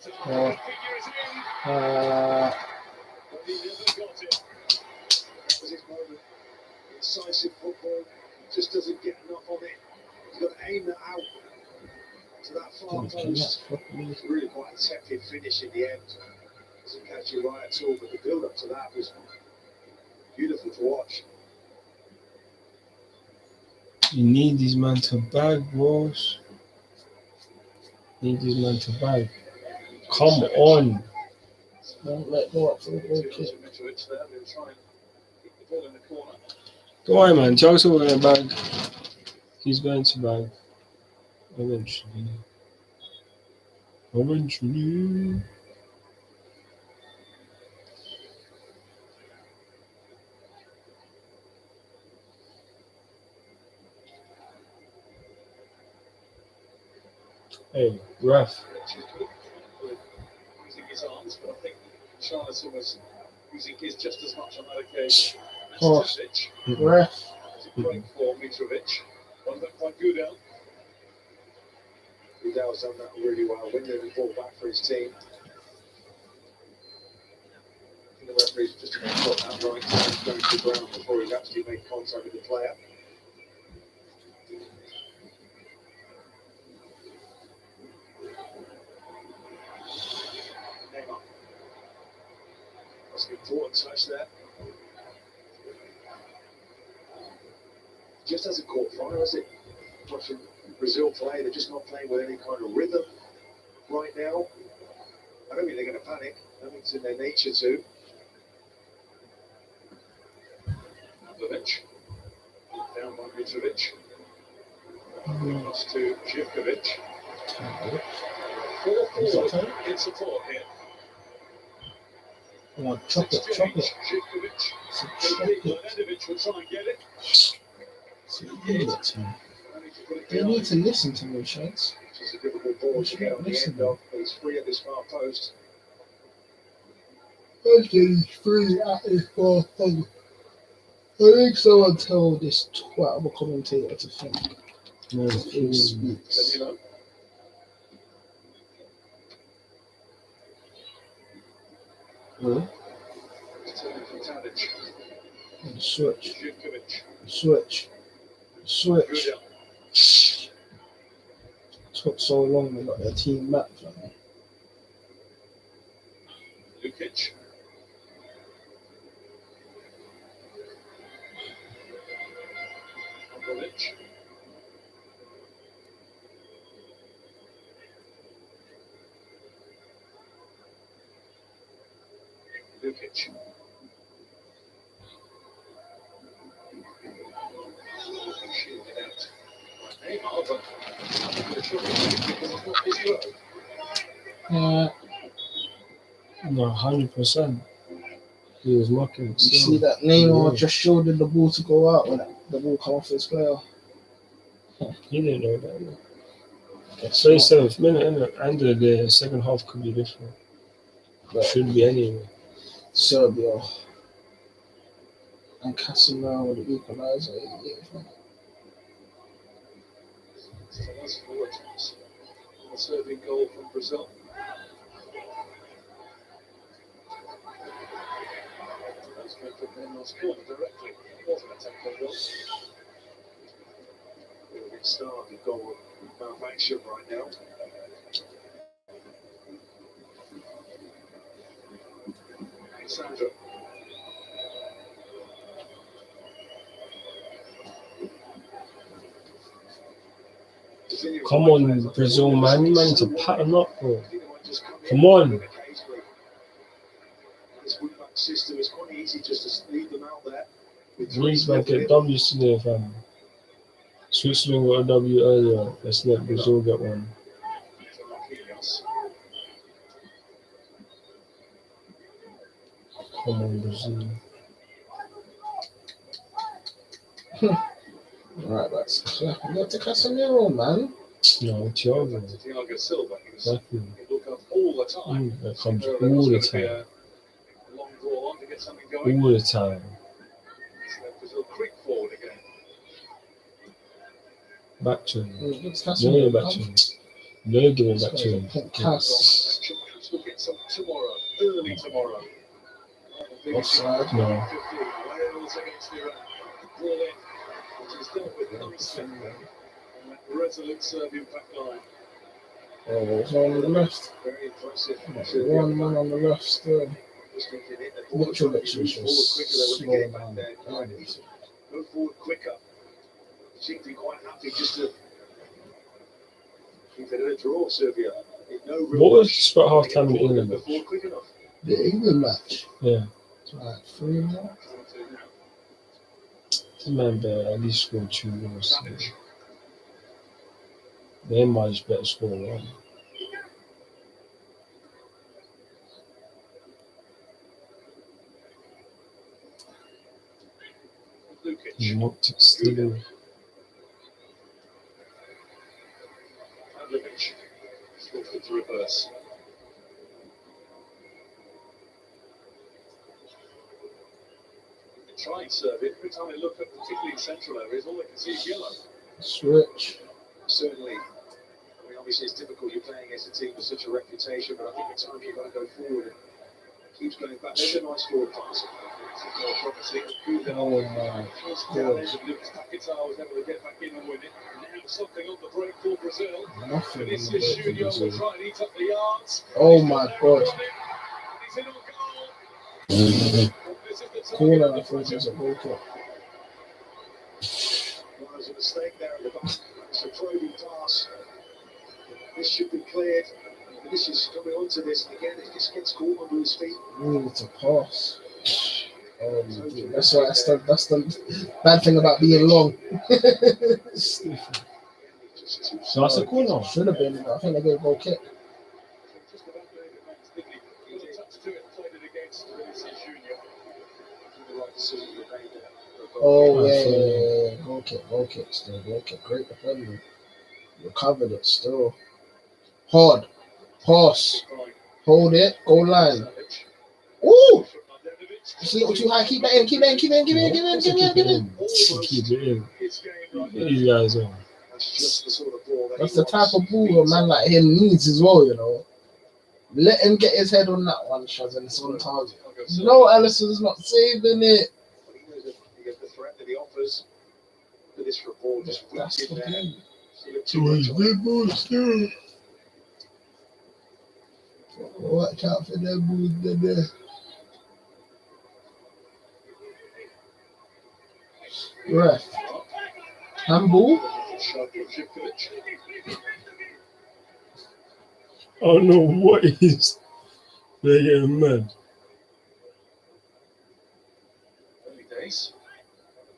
he never got it. That was his moment. Incisive football. Just doesn't get enough on it. He's got to aim that out to that far post. It's really quite a tepid finish in the end. Doesn't catch you right at all, but the build up to that was beautiful to watch. You need these man to bag, boss. Need these man to bag. Come on. Don't let go up for the goal kick. Mitrovic there, they were trying to keep the ball in the corner. Don't worry, man. Thiago's going to bag. He's going to bag. Eventually. Eventually. Hey, ref. Using his arms, but I think Charlton was using his just as much on that occasion. Pause. Mitrovic. Ref. It's a break for Mitrovic. Wasn't that quite good, Al? Vidal's done that really well, winning the ball back for his team. I think the referee's just about got that right time going to the ground before he's actually made contact with the player. Neymar. That's an important touch there. Just hasn't caught fire, has it? Watching Brazil play, they're just not playing with any kind of rhythm right now. I don't think they're going to panic. I don't think it's in their nature to. Pavlovic. Down by Mitrovic. Across to Živkovic. 4-4 in support here. Come on, chocolate. Živkovic. Chocolate. Mladenovic will try and get it. They need to listen to me, Shades. It's a difficult ball to get on the end of, but he's free at this far post. He's free at his far post. I think someone told this twat of a commentator to think. No, He speaks. Danilo. It's turning from Tadic. Switch. Živkovic. Switch. Gudel. Took so long they got their team back from me. Lukic. Pavlovic. Lukic. Shielded out by Neymar, but I'm not sure because it's not his work. No, 100%. He was mocking. You see that Neymar just shouldered the ball to go out when the ball come off his player. He didn't know that. No. Guess not. 37th minute, innit? And the second half could be different. But should be anyway. Serbia and Casemiro with the equaliser. So that's forward chance. A serving goal from Brazil. That's going to put Neymar's corner directly. It wasn't a technical goal. Really big start of goal malfunction right now. Sandra. Come on, Brazil, man. You man need to pattern up, bro. Come on. This wing-back system is quite easy just to leave them out there. Please, man, get W's today, fam. Switzerland got a W earlier. Let's let Brazil get one. Come on, Brazil. Right, that's clapping up to Casemiro, man. No, Thiago. Thiago Silva. Exactly. He look up all the time. That comes There all the was gonna be time. a long draw on to get something going. All the time. So Brazil creep forward again. Back to him. It's No, Casemiro. back to him. No, give it back to him. Cass. Chip early tomorrow. Offside. No. Wales against Iran. Ball in, which is dealt with nicely. And that resolute Serbian back line. Oh, there's one on the left. Very impressive. One man on the left still. Just thinking it. The ball Mitchell was just quicker than slow when down. they get back there. Go forward quicker. Seemed to be quite happy just to keep it at a draw, Serbia. No real What was rush. the score at half time in the England Go match? forward quick enough. The England match. Yeah. It's like 3-0. This man better at least score 2 goals. They might just better score 1. Lukic. Mocked it still. Pavlovic. Forced it to reverse. They try and serve it. Every time they look at, particularly in central areas, all they can see is yellow. Switch. Certainly. I mean, obviously, it's difficult. You're playing against a team with such a reputation, but I think the time you've got to go forward, it keeps going back. There's a nice forward pass. Oh my God. Lucas Paquetá was able to get back in and win it. Now something on the break for Brazil. Nothing on the Vinicius break for Junior will Brazil. try and eat up the yards. Oh my God. He's in on goal. This is the Corner, I target. think it's a goal kick. Well, there's a mistake there at the back. It's a probing pass. This should be cleared. This is coming onto this. Again, it just gets caught under his feet. Ooh, it's a pass. Oh, dude, that's the bad thing about being long. So that's a corner. Should have been. I think they gave a goal kick. Just about David Max, didn't he? He got a touch to it and played it against Vinicius Junior. The right decision to make there. Oh yeah. Goal kick still. Goal kick. Great defender. Recovered it still. Hard. Pass. Hold it. Goal line. Ooh! It's a little too high. Keep that in. Keep it in. Keep it in. These guys on. That's just the sort of ball that That's he the type wants. of ball a man like him needs as well, you know. Let him get his head on that one, Shaz, and it's on target. No, Allison's not saving it. But he knows that the threat that he offers for this ball just That's whipped the in there. game. So look too much on it. balls still. Watch out for them balls there. Ref. Handball? Shot from Zivkovic. I don't know what it is. They're getting mad. Early days.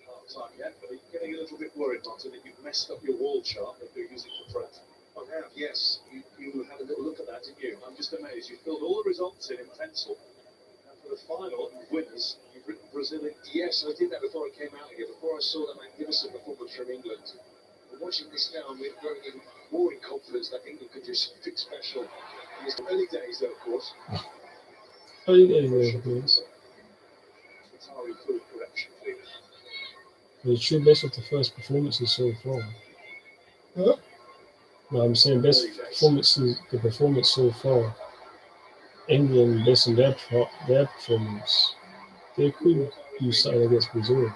Half time yet, but you're getting a little bit worried, Martin, that you've messed up your wall chart that you're using for prep. I have, yes. You had a little look at that, didn't you? I'm just amazed. You filled all the results in pencil. And for the final winners, you've written Brazil in. Yes, I did that before I came out here, before I saw that magnificent performance from England. But watching this now, I'm growing more in confidence that England could do something special. In its early days, though, of course. How are you getting there, please? Atari food correction, please. It's true based off the first performances so far. Huh? No, I'm saying best performances, the performance so far. England, based on their performance, they could do something against Brazil.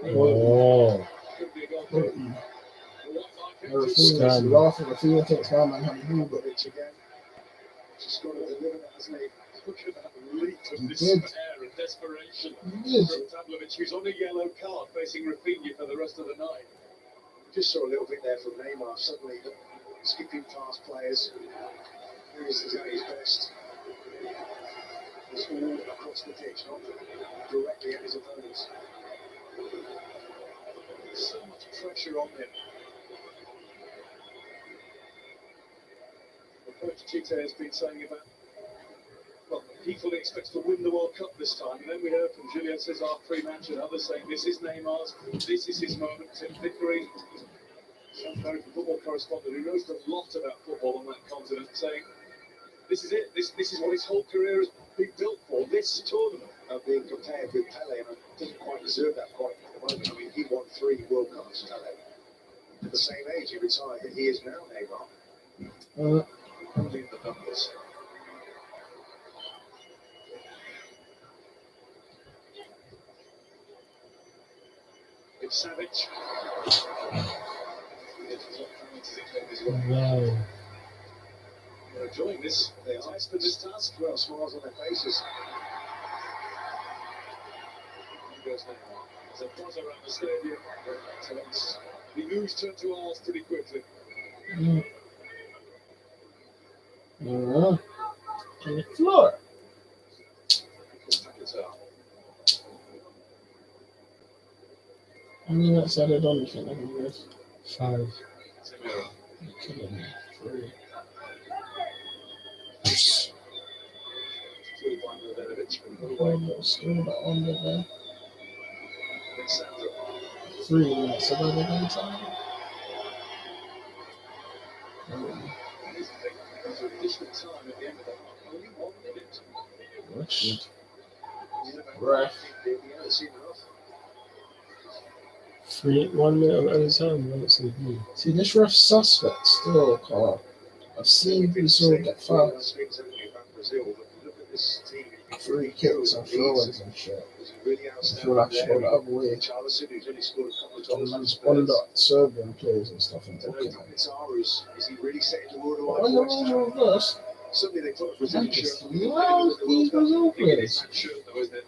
Oh, The referee was laughing. The referee thinks my man had a ball, but It's again. Just got to deliver that, hasn't he? Look at that leap of He despair did. and desperation he did. from Pavlovic, who's on a yellow card facing Rafinha for the rest of the night. Just saw a little bit there from Neymar. Suddenly, skipping past players. Here is at his best. It's all across the pitch, not directly at his opponents. There's so much pressure on him. The coach Tite has been saying about, well, he fully expects to win the World Cup this time. And then we heard from Julien César pre-match and others saying this is Neymar's, this is his moment. Tim Vickery, some American football correspondent who knows a lot about football on that continent, saying this is it. This is what his whole career has been built for. This tournament. Being compared with Pele, and I doesn't quite deserve that quite at the moment. I mean, he won 3 World Cups, Pele. At the same age he retired that he is now, Neymar. Only in the numbers. Savic. Wow. They're enjoying this. They are test for this task. Well, smiles on their faces. He goes now. There's a buzz around the stadium. The news turned to ours pretty quickly. On the floor. I mean, that's added on anything, I think it is. 5. You're killing me. 3. Still about under there. 3 minutes of added on time. Ref. 1 minute at a time. Let's see. See, this ref suspect still, Carl. I've seen Brazil get fouls. Free kicks and throw-ins and shit. I feel like she got the other way. And man's under Serbian players and stuff and booking them. When the rules are reversed, man just loves these Brazil players.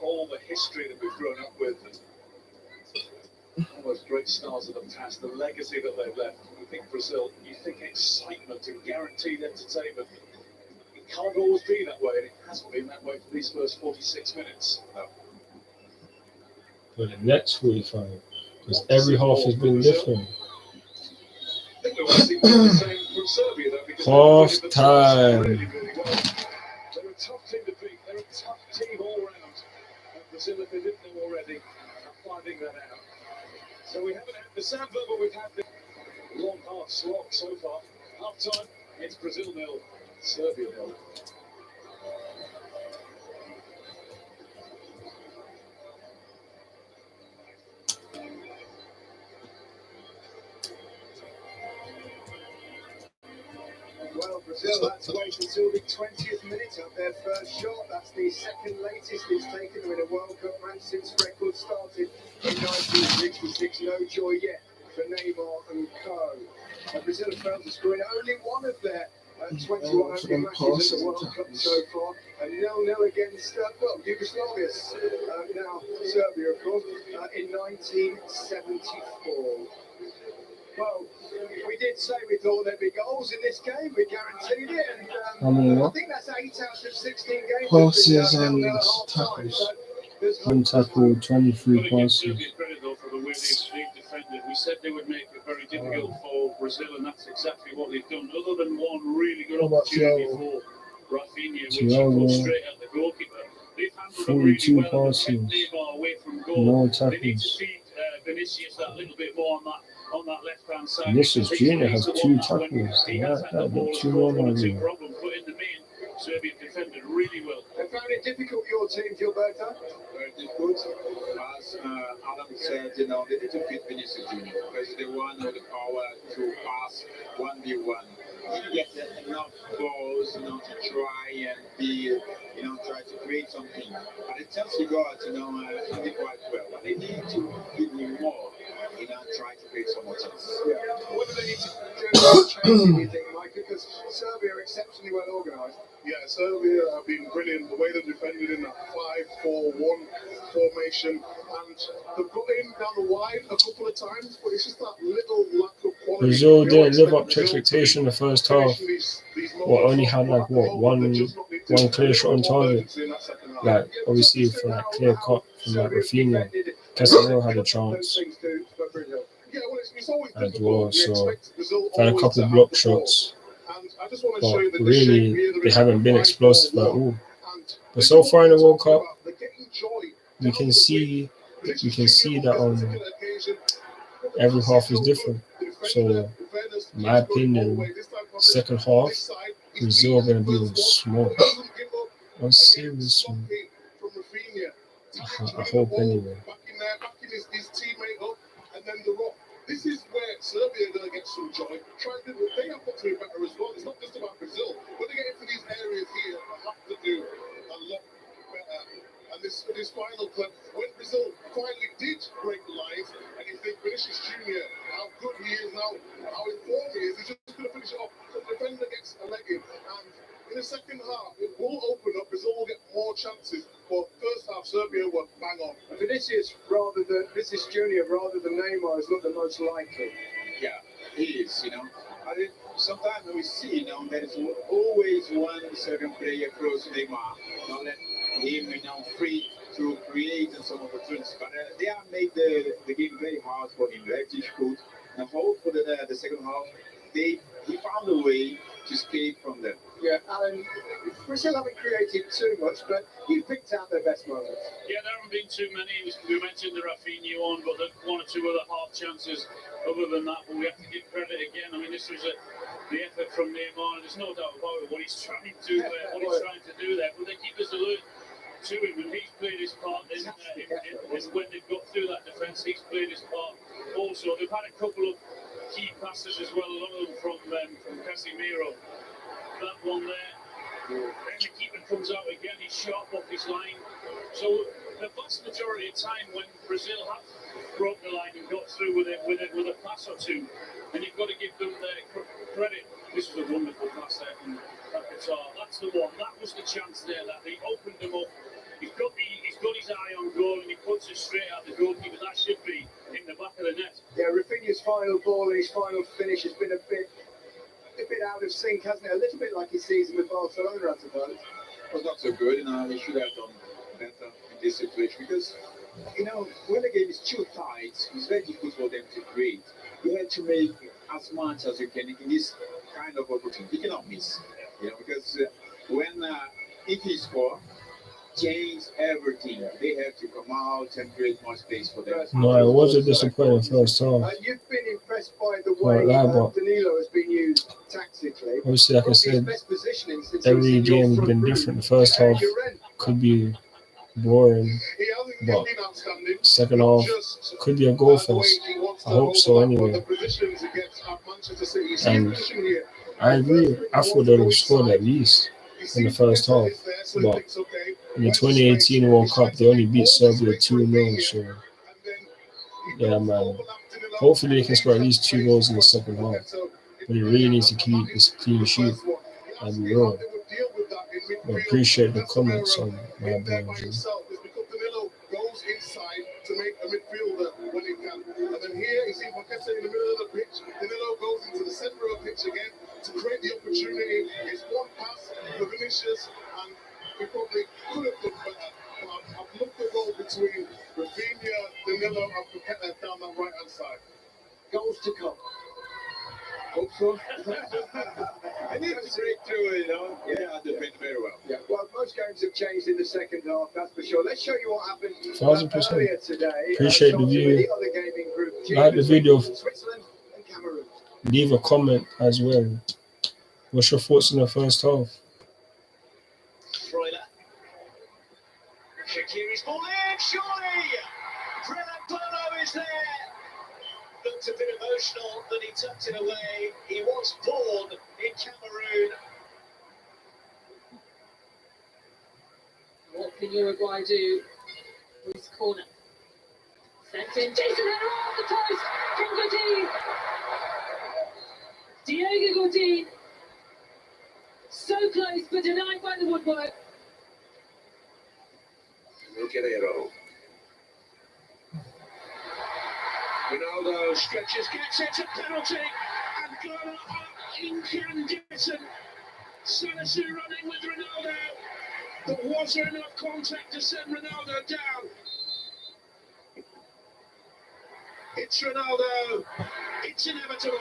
All the history that we've grown up with. All those great stars of the past, the legacy that they've left. You think Brazil, you think excitement and guaranteed entertainment. It can't always be that way, and it hasn't been that way for these first 46 minutes. No. For the next 45, because every half has been different. I think we're going to see the same from Serbia, though, because Half time. really, really well. They're a tough team to beat. They're a tough team all round. And Brazil, if they didn't know already, are finding that out. So we haven't had the Samba, but we've had the long, hard slog so far. Half time, it's Brazil 0, Serbia 0. Well, Brazil had to wait until the 20th minute of their first shot. That's the second latest it's taken in a World Cup match since record started in 1966. No joy yet for Neymar and co. Brazil have failed to score in only one of their 21 opening matches in the World Cup so far. And 0-0 against Yugoslavia, now Serbia, of course, in 1974. Well, we did say we thought there'd be goals in this game. We guaranteed it, and I think that's 8 out of 16 games. Passes and tackles. 1 tackle, 23 passes. We said they would make it very difficult for Brazil, and that's exactly what they've done. Other than one really good opportunity for Rafinha, which he put straight at the goalkeeper. They've handled them really 42 well. passes. They've kept Neymar away from goal. No They need to tackles. feed Vinicius that little bit more on that left-hand side. Vinicius Jr. has 2 tackles. He has That, had the ball that's as 2 goal more one or than two you. problem, but in the main, Serbia defended really well. They found it difficult, your team, Gilberto? Very difficult. As Adam said, they need to fit Vinicius Junior because they want the power to pass 1v1. He gets enough balls, to try and be, try to create something. But the Chelsea guys, he did quite well. But they need to give him more, try to create some more chances. Yeah. What do they need to do to change, you think, Mike? Because Serbia are exceptionally well organised. Yeah, Serbia have been brilliant. The way they defended in that 5-4-1 formation, and they've got in down the wide a couple of times, but it's just that little lack of quality. Brazil didn't live up to expectation in the first half. Well, only had one clear shot on target. Like, obviously, for that clear cut from like Rafinha, Casemiro had a chance as well. So, had a couple block shots. But really, they haven't been explosive at all. But so far in the World Cup, we can see that every half is different. So, in my opinion, second half, Brazil are going to be on smoke. On serious smoke. I hope anyway. This is where Serbia are going to get some joy. They have got to be better as well. It's not just about Brazil. When they get into these areas here, they have to do a lot better. And this final clip, when Brazil finally did break the lines, and you think, the second half, it will open up. Brazil will get more chances. But first half, Serbia were bang on. And Vinicius Junior, rather than Neymar, is not the most likely. Yeah, he is. I think sometimes we see, there is always one certain player close to Neymar. Let him, free to create some opportunities. But they have made the game very hard for him, very difficult. And hope for the second half, he found a way to escape from them. Yeah, Alan, Brazil haven't created too much, but you picked out their best moments. Yeah, there haven't been too many. We mentioned the Rafinha one, but the one or two other half chances. Other than that, but we have to give credit again. I mean, this was the effort from Neymar, and there's no doubt about it, what he's trying to do there. But they keep us alert to him, and he's played his part in when they've got through that defence. He's played his part. Also, they've had a couple of key passes as well, a lot of them from Casemiro. That one there. Then the keeper comes out again. He's sharp off his line. So the vast majority of time when Brazil have broke the line and got through with a pass or two, and you've got to give them their credit. This was a wonderful pass there from Qatar. That's the one. That was the chance there. That they opened them up. He's got his eye on goal and he puts it straight at the goalkeeper. That should be in the back of the net. Yeah, Rafinha's final ball and his final finish has been a bit out of sync, hasn't it? A little bit like his season with Barcelona, I suppose. It was not so good, he should have done better in this situation because, when the game is too tight, it's very difficult for them to create. You have to make as much as you can in this kind of opportunity. You cannot miss, because if he scores, change everything. They have to come out and create more space for them. No, it was a disappointing first half. You've been impressed by the way Danilo has been used tactically. Obviously, like I said, every game has been different. The first half could be boring, but second half could be a goal fest. I hope so anyway. And I agree. I thought they would have scored at least in the first half, but in the 2018 World Cup they only beat Serbia 2-0. So yeah, man. Hopefully they can score at least 2 goals in the second half. But they really need to keep this clean sheet and be real. I appreciate the comments on my brand. Goes inside to make a midfielder when he can. And then here you see Paqueta in the middle of the pitch. Danilo goes into the centre of the pitch again to create the opportunity. It's one pass for Vinicius, and we probably could have done better. But I've looked the role between Rafinha, Danilo, and Paqueta down that right hand side. Goals to come. Hope so. I need to break through, Yeah, defend very well. Yeah, well, most games have changed in the second half, that's for sure. Let's show you what happened 1000%. earlier today. Appreciate the view. The other gaming group, Like the video. Switzerland and Cameroon. Leave a comment as well. What's your thoughts in the first half? Freuler. Shaqiri's ball in, surely! Polo is there. Looked a bit emotional that he tucked it away. He was born in Cameroon. What can Uruguay do with his corner? Sent in, Jason Henry off the post from Godin. Diego Godin. So close, but denied by the woodwork. Guerrero. Ronaldo stretches, gets it, a penalty, and Ghana are incandescent. Salisu running with Ronaldo, but was there enough contact to send Ronaldo down? It's Ronaldo, it's inevitable.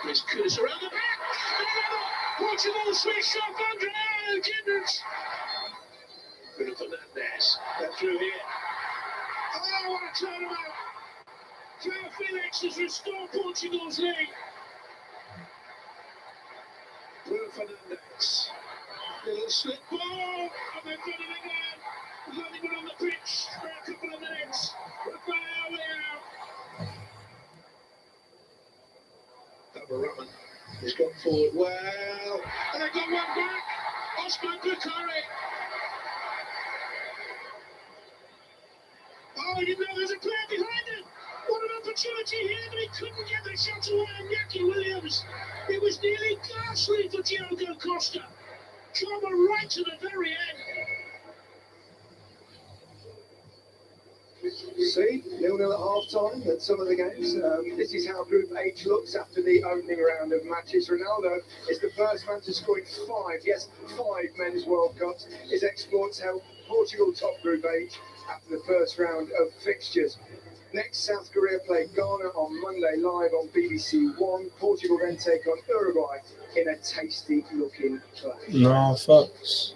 Chris Kudus around the back. Portugal switched off under. Oh, goodness. Bruno Fernandes. They're through here. Oh, what a turnabout. João Felix has restored Portugal's lead. Bruno Fernandes. Little slip ball. And they've done it again. There's only one on the pitch for a couple of minutes. Rafael Leao. Raman. He's got forward well, and they got one back. Osman Bukhari. Oh, there's a player behind him. What an opportunity here, but he couldn't get the shot away. Iñaki Williams. It was nearly ghastly for Thiago Costa. Drama right to the very end. See, 0-0 at half-time at some of the games. This is how Group H looks after the opening round of matches. Ronaldo is the first man to score in five men's World Cups. His exploits helped Portugal top Group H after the first round of fixtures. Next, South Korea play Ghana on Monday live on BBC One. Portugal then take on Uruguay in a tasty-looking clash. No, facts.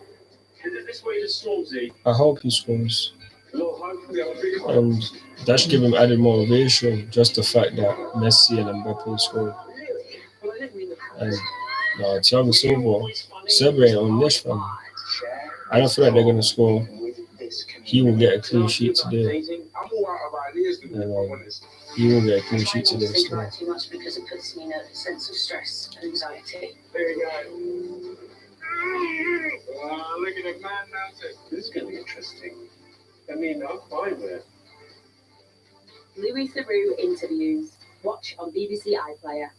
This way to Stormzy. I hope he scores. Yeah. And that should give him added motivation. Just the fact that Messi and Mbappe scored. And Thiago Silva, Serbia ain't on this, fam. I don't feel like they're going to score. He will get a clean sheet today. I'm all out of ideas to do, if I'm honest. He will get a clean sheet today. Think So. about it too much because it puts me in a sense of stress and anxiety. There you go. Look at the man now. This is going to be interesting. I mean, I'm fine with it. Louis Theroux interviews. Watch on BBC iPlayer.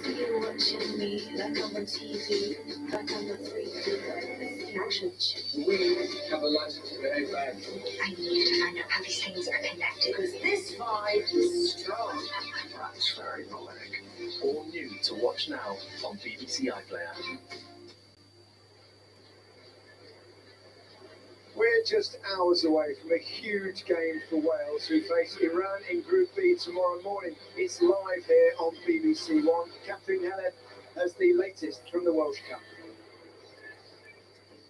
You're watching me like I'm on TV, like I'm a freak. Action. We have a license to behave bad. I need to find out how these things are connected. Because this vibe is strong. That's very poetic. All new to watch now on BBC iPlayer. We're just hours away from a huge game for Wales, who face Iran in Group B tomorrow morning. It's live here on BBC One. Catherine Helleth has the latest from the World Cup.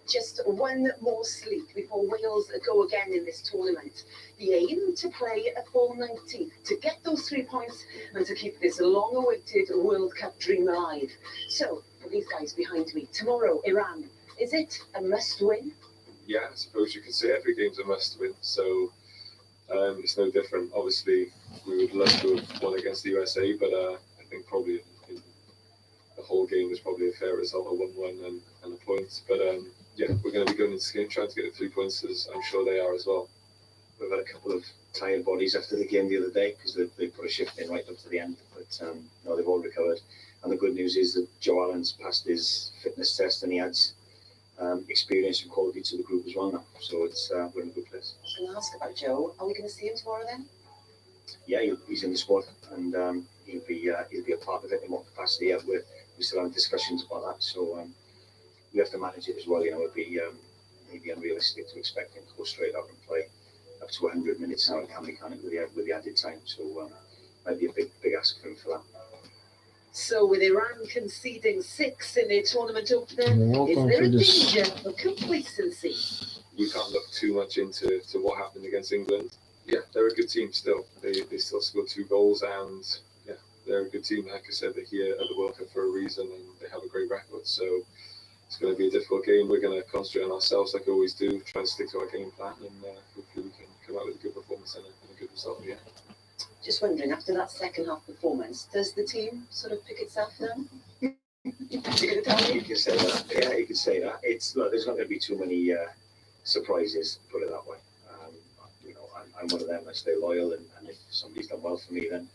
Just one more sleep before Wales go again in this tournament. The aim to play a full 90, to get those 3 points and to keep this long-awaited World Cup dream alive. So, for these guys behind me, tomorrow, Iran, is it a must-win? Yeah, I suppose you could say every game's a must-win, so it's no different. Obviously, we would love to have won against the USA, but I think probably in the whole game is probably a fair result, a 1-1 and a point. But yeah, we're going to be going into this game trying to get the 3 points, as I'm sure they are as well. We've had a couple of tired bodies after the game the other day because they put a shift in right up to the end, but no, they've all recovered. And the good news is that Joe Allen's passed his fitness test and he adds experience and quality to the group as well now. So it's we're in a good place. I was going to ask about Joe. Are we going to see him tomorrow then? Yeah, he's in the squad and he'll be a part of it in what capacity. Yeah, we're still having discussions about that. So we have to manage it as well. You know, it'd be maybe unrealistic to expect him to go straight out and play up to 100 minutes now at Camden with the added time. So might be a big ask for him for that. So with Iran conceding 6 in their tournament opener, is welcome there a to this. danger for complacency? We can't look too much into what happened against England. Yeah, they're a good team still. They still scored 2 goals, and yeah, they're a good team. Like I said, they're here at the World Cup for a reason, and they have a great record. So it's going to be a difficult game. We're going to concentrate on ourselves like we always do, try and stick to our game plan, and hopefully we can come out with a good performance and a good result in the end. Just wondering, after that second half performance, does the team sort of pick itself now? You can say that. Yeah, you can say that. Look, there's not going to be too many surprises, put it that way. You know, I'm one of them. I stay loyal, and if somebody's done well for me, then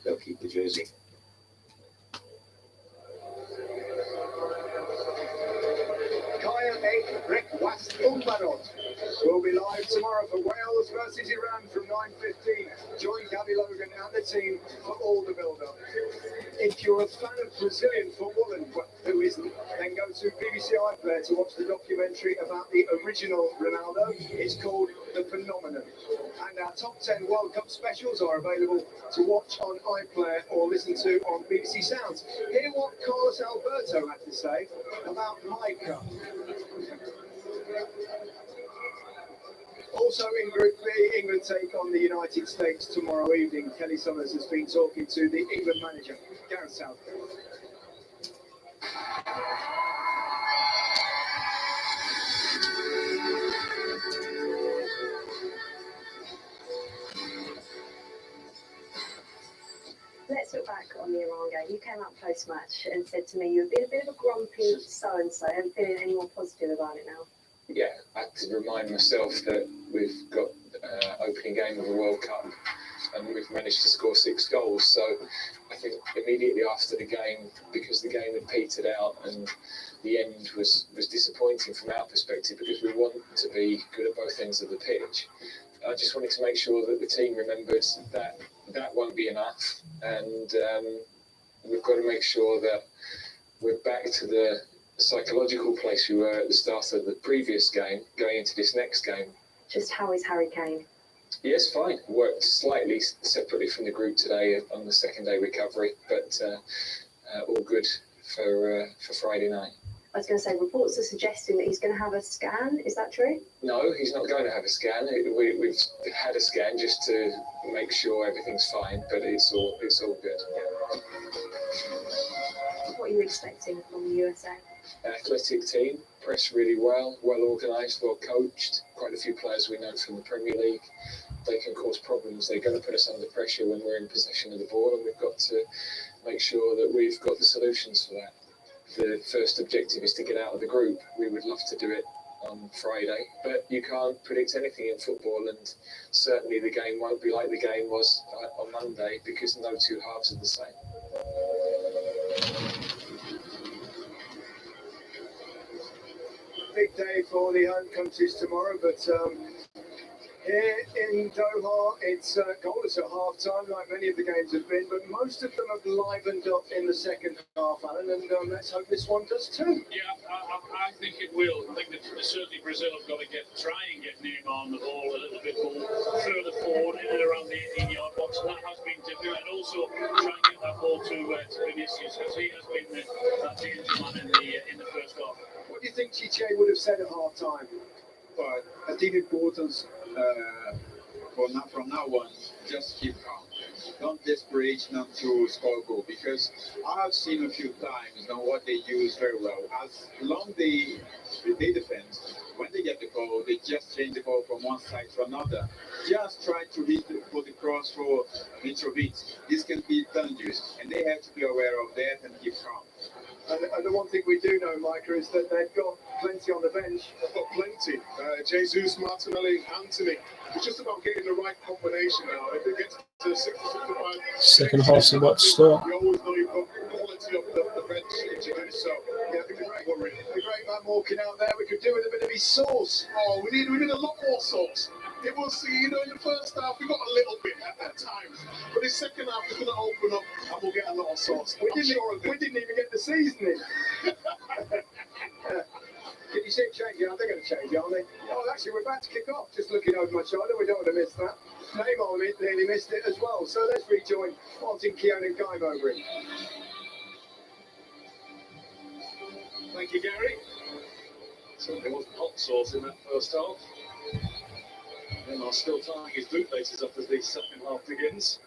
they'll keep the jersey. Will be live tomorrow for Wales versus Iran from 9:15. Join Gabby Logan and the team for all the build-up. If you're a fan of Brazilian football, and who isn't, then go to BBC iPlayer to watch the documentary about the original Ronaldo. It's called The Phenomenon. And our top 10 World Cup specials are available to watch on iPlayer or listen to on BBC Sounds. Hear what Carlos Alberto had to say about my cup. Also in Group B, England take on the United States tomorrow evening. Kelly Summers has been talking to the England manager, Gareth Southgate. Let's look back on the Iran game. You came up post-match and said to me you've been a bit of a grumpy so-and-so. Are you feeling any more positive about it now? Yeah, I had to remind myself that we've got opening game of the World Cup and we've managed to score 6 goals. So I think immediately after the game, because the game had petered out and the end was disappointing from our perspective, because we want to be good at both ends of the pitch. I just wanted to make sure that the team remembered that that won't be enough, and we've got to make sure that we're back to the psychological place we were at the start of the previous game, going into this next game. Just how is Harry Kane? Yes, fine. Worked slightly separately from the group today on the second day recovery, but all good for Friday night. I was going to say, reports are suggesting that he's going to have a scan. Is that true? No, he's not going to have a scan. We've had a scan just to make sure everything's fine, but it's all good. Yeah. What are you expecting from the USA? An athletic team, press really well organised, well coached. Quite a few players we know from the Premier League. They can cause problems. They're going to put us under pressure when we're in possession of the ball, and we've got to make sure that we've got the solutions for that. The first objective is to get out of the group. We would love to do it on Friday, but you can't predict anything in football, and certainly the game won't be like the game was on Monday, because no two halves are the same. Big day for the home countries tomorrow, but here in Doha, it's goalless at half-time, like many of the games have been, but most of them have livened up in the second half, Alan, and let's hope this one does too. Yeah, I think it will. I think that certainly Brazil have got to try and get Neymar on the ball a little bit more further forward, in and around the 18-yard box, and that has been difficult. And also try and get that ball to Vinicius, because he has been that danger man in the first half. What do you think Chiche would have said at half-time? But I think important from now on, just keep calm. Don't desperate not to score a goal, because I've seen a few times now what they use very well. As long they defend, when they get the ball, they just change the ball from one side to another. Just try to put the cross for Mitrovic. This can be dangerous, and they have to be aware of that and keep calm. And the one thing we do know, Micah, is that they've got plenty on the bench. They've got plenty. Jesus, Martinelli, Anthony. It's just about getting the right combination now. If it gets to 60-65, Second half's about to start. you always know you've got quality of the bench if you do so. Yeah, I think it's worrying. The great man walking out there, we could do with a bit of his sauce. Oh, we need a lot more sauce. It was, in the first half, we got a little bit at times. But the second half is going to open up and we'll get a lot of sauce. We didn't even get the seasoning. Did you see it change? Yeah, they're going to change, aren't they? Oh, actually, we're about to kick off. Just looking over my shoulder, we don't want to miss that. Neymar nearly missed it as well. So let's rejoin Martin Keown and Guy Mowbray. Thank you, Gary. So there wasn't hot sauce in that first half. Neymar still tying his bootlaces up as the second half begins.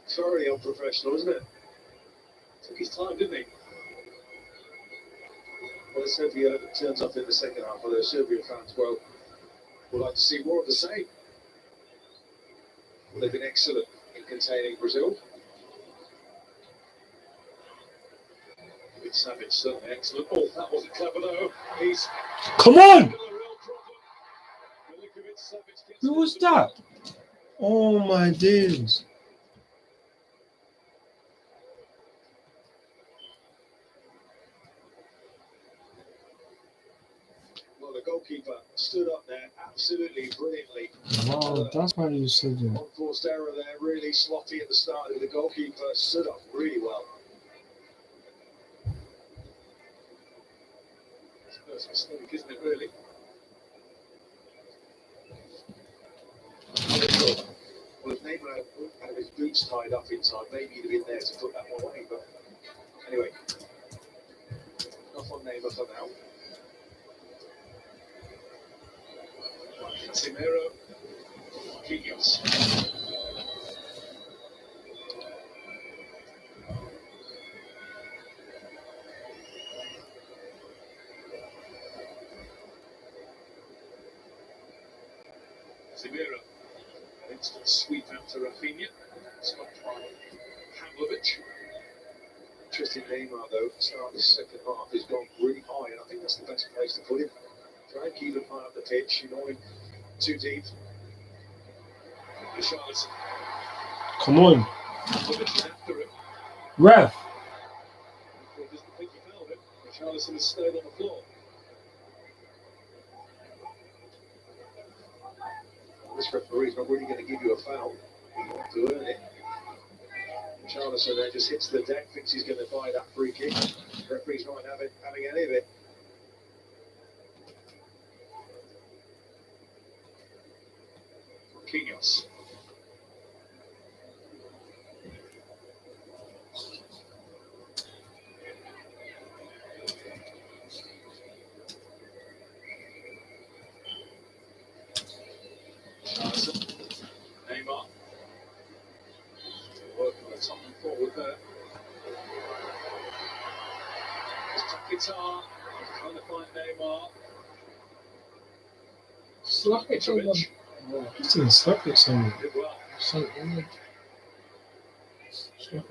It's very unprofessional, isn't it? Took his time, didn't he? Well, Serbia turns up in the second half, although Serbia fans, would like to see more of the same. Well, they've been excellent in containing Brazil. With Savage, certainly excellent. Oh, that wasn't clever though. He's Come on! Who was that? Oh my days. Well, the goalkeeper stood up there absolutely brilliantly. Wow, that's why you said that. Unforced error there, really slotty at the start. The goalkeeper stood up really well. It's a mistake, isn't it, really? Well, if Neymar had his boots tied up inside, maybe he'd have been there to put that one away. But anyway, enough on Neymar for now. Casemiro, Marquinhos. Casemiro. Instant sweep out to Rafinha. Stopped by Pavlovic. Interesting Neymar, though, to start this second half, has gone really high, and I think that's the best place to put him. Try and keep him high up the pitch, you know him too deep. Richarlison. Come on, After it. ref. He doesn't think he fouled it. Richarlison has stayed on the floor. This referee's not really going to give you a foul. You have to earn it. Richarlison there just hits the deck, thinks he's going to buy that free kick. The referee's not having any of it. Marquinhos. Neymar. Working on the top and forward there. It's Paquetá trying to find Neymar. Slap it, someone. He's doing slap it, someone. Did well. Slap it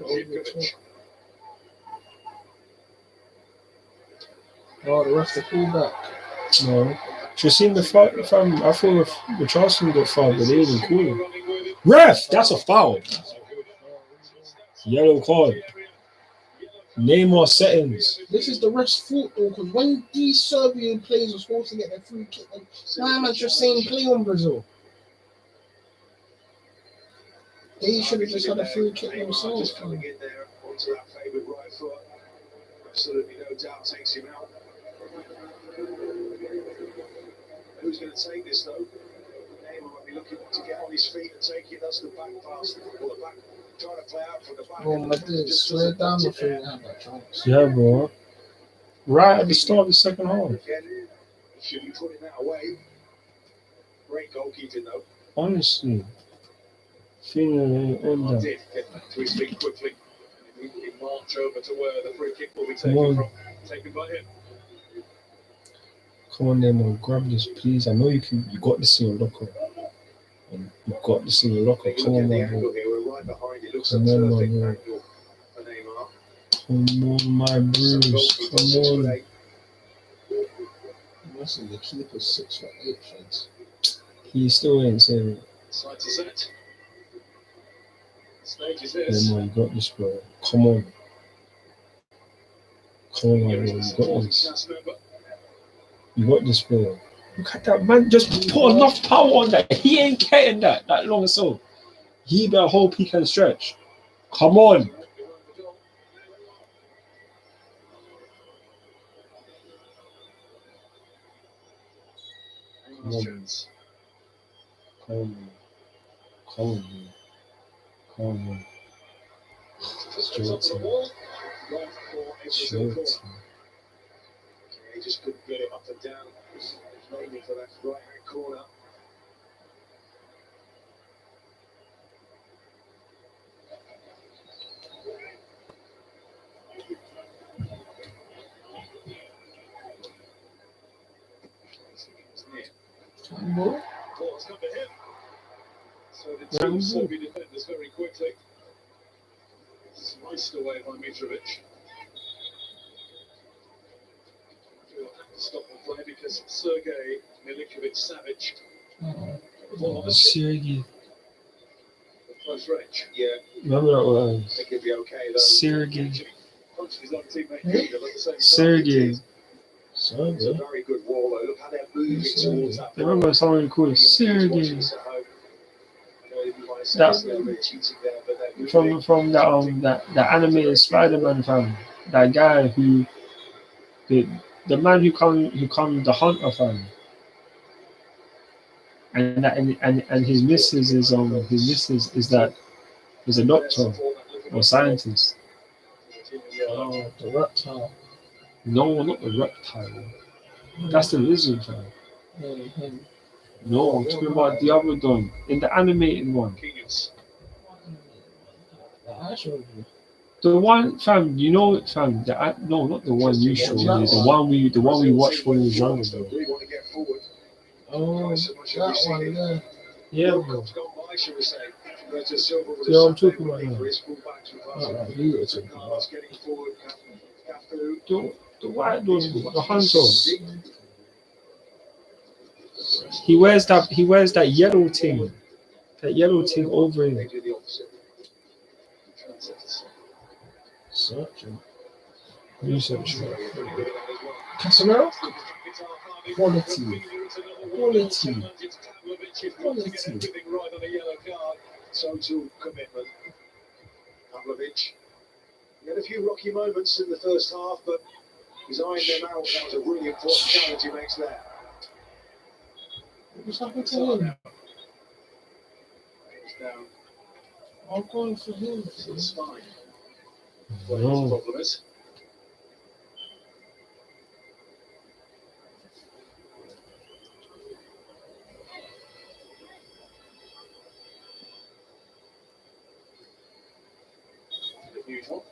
over the top. Oh, the ref the pullback. No. You seen the foul? Fam, I thought the Charleston got fouled, but they didn't call it. Ref, that's a foul. Yellow card. Neymar settings. This is the ref's fault though, because when these Serbian players are supposed to get their free kick, I'm just saying play on Brazil. They should have just had a free kick themselves. Just coming in there onto that favoured right foot. Absolutely no doubt takes him out. Who's going to take this though? Neymar might be looking to get on his feet and take it. That's the back pass. Or the back, trying to play out from the back. Oh my God, swear down before you have that chance. Yeah, bro. Right at the start of the second half. Should be putting that away. Great goalkeeping though. Honestly. Feeling on Did get back to his feet quickly. He marched over to where the free kick will be Come taken on. from. Taken by him. Come on, Neymar, grab this, please. I know you can. You got this in your locker. You got this in your locker. Come on, my bro. We're right behind. It looks a Come on, my perfect bro. angle for Neymar. Come on, my Bruce. Come on. Listen, the keeper's 6 for 8 shots. He still ain't saying it. Side to set. Stage is his. Neymar, you got this, bro. Come on. Come on, my bro. You got this. Cast member. You got this, bro. Look at that man. Just put enough power on that. He ain't getting that long so. He better hope he can stretch. Come on. Come on. Come on. Come on. Come on. Straight to He just couldn't get it up and down. Aiming for that right hand corner. Ball has come to him. So the two Serbian defenders very quickly. Sliced away by Mitrovic. He'll have to stop the play because Sergej Milinkovic-Savic. Sergej. The close range. Yeah, Remember that I was think he'll be okay though. Sergej. Punching his own teammate Thiago at the same time. Sergej. It's a very good wall though. Look how they're moving towards that. I remember someone called Sergej. From that animated Spider-Man fan, that guy who the man who come the hunter fan, and his missus is a doctor or scientist. Oh, the reptile. No, not the reptile. That's the lizard fan. Him. No, I'm talking about the other one in the animated one. The one, fam, you know, fam. No, not the one you showed me. The one we watched when we was younger. Oh, that one there. Yeah, bro. Yeah, I'm talking about now. You were talking about. The white one, the hunter. He wears that yellow thing. That yellow thing over him. They do the opposite. Searching. You said sure. Casemiro? Quality. Quality. Quality. Total commitment. Pavlovic. He had a few rocky moments in the first half, but he's eyeing them out. That was a really important challenge he makes there. What's happened to him? He's down I'm going for him. to the spine. No. What his problem is. The huge one.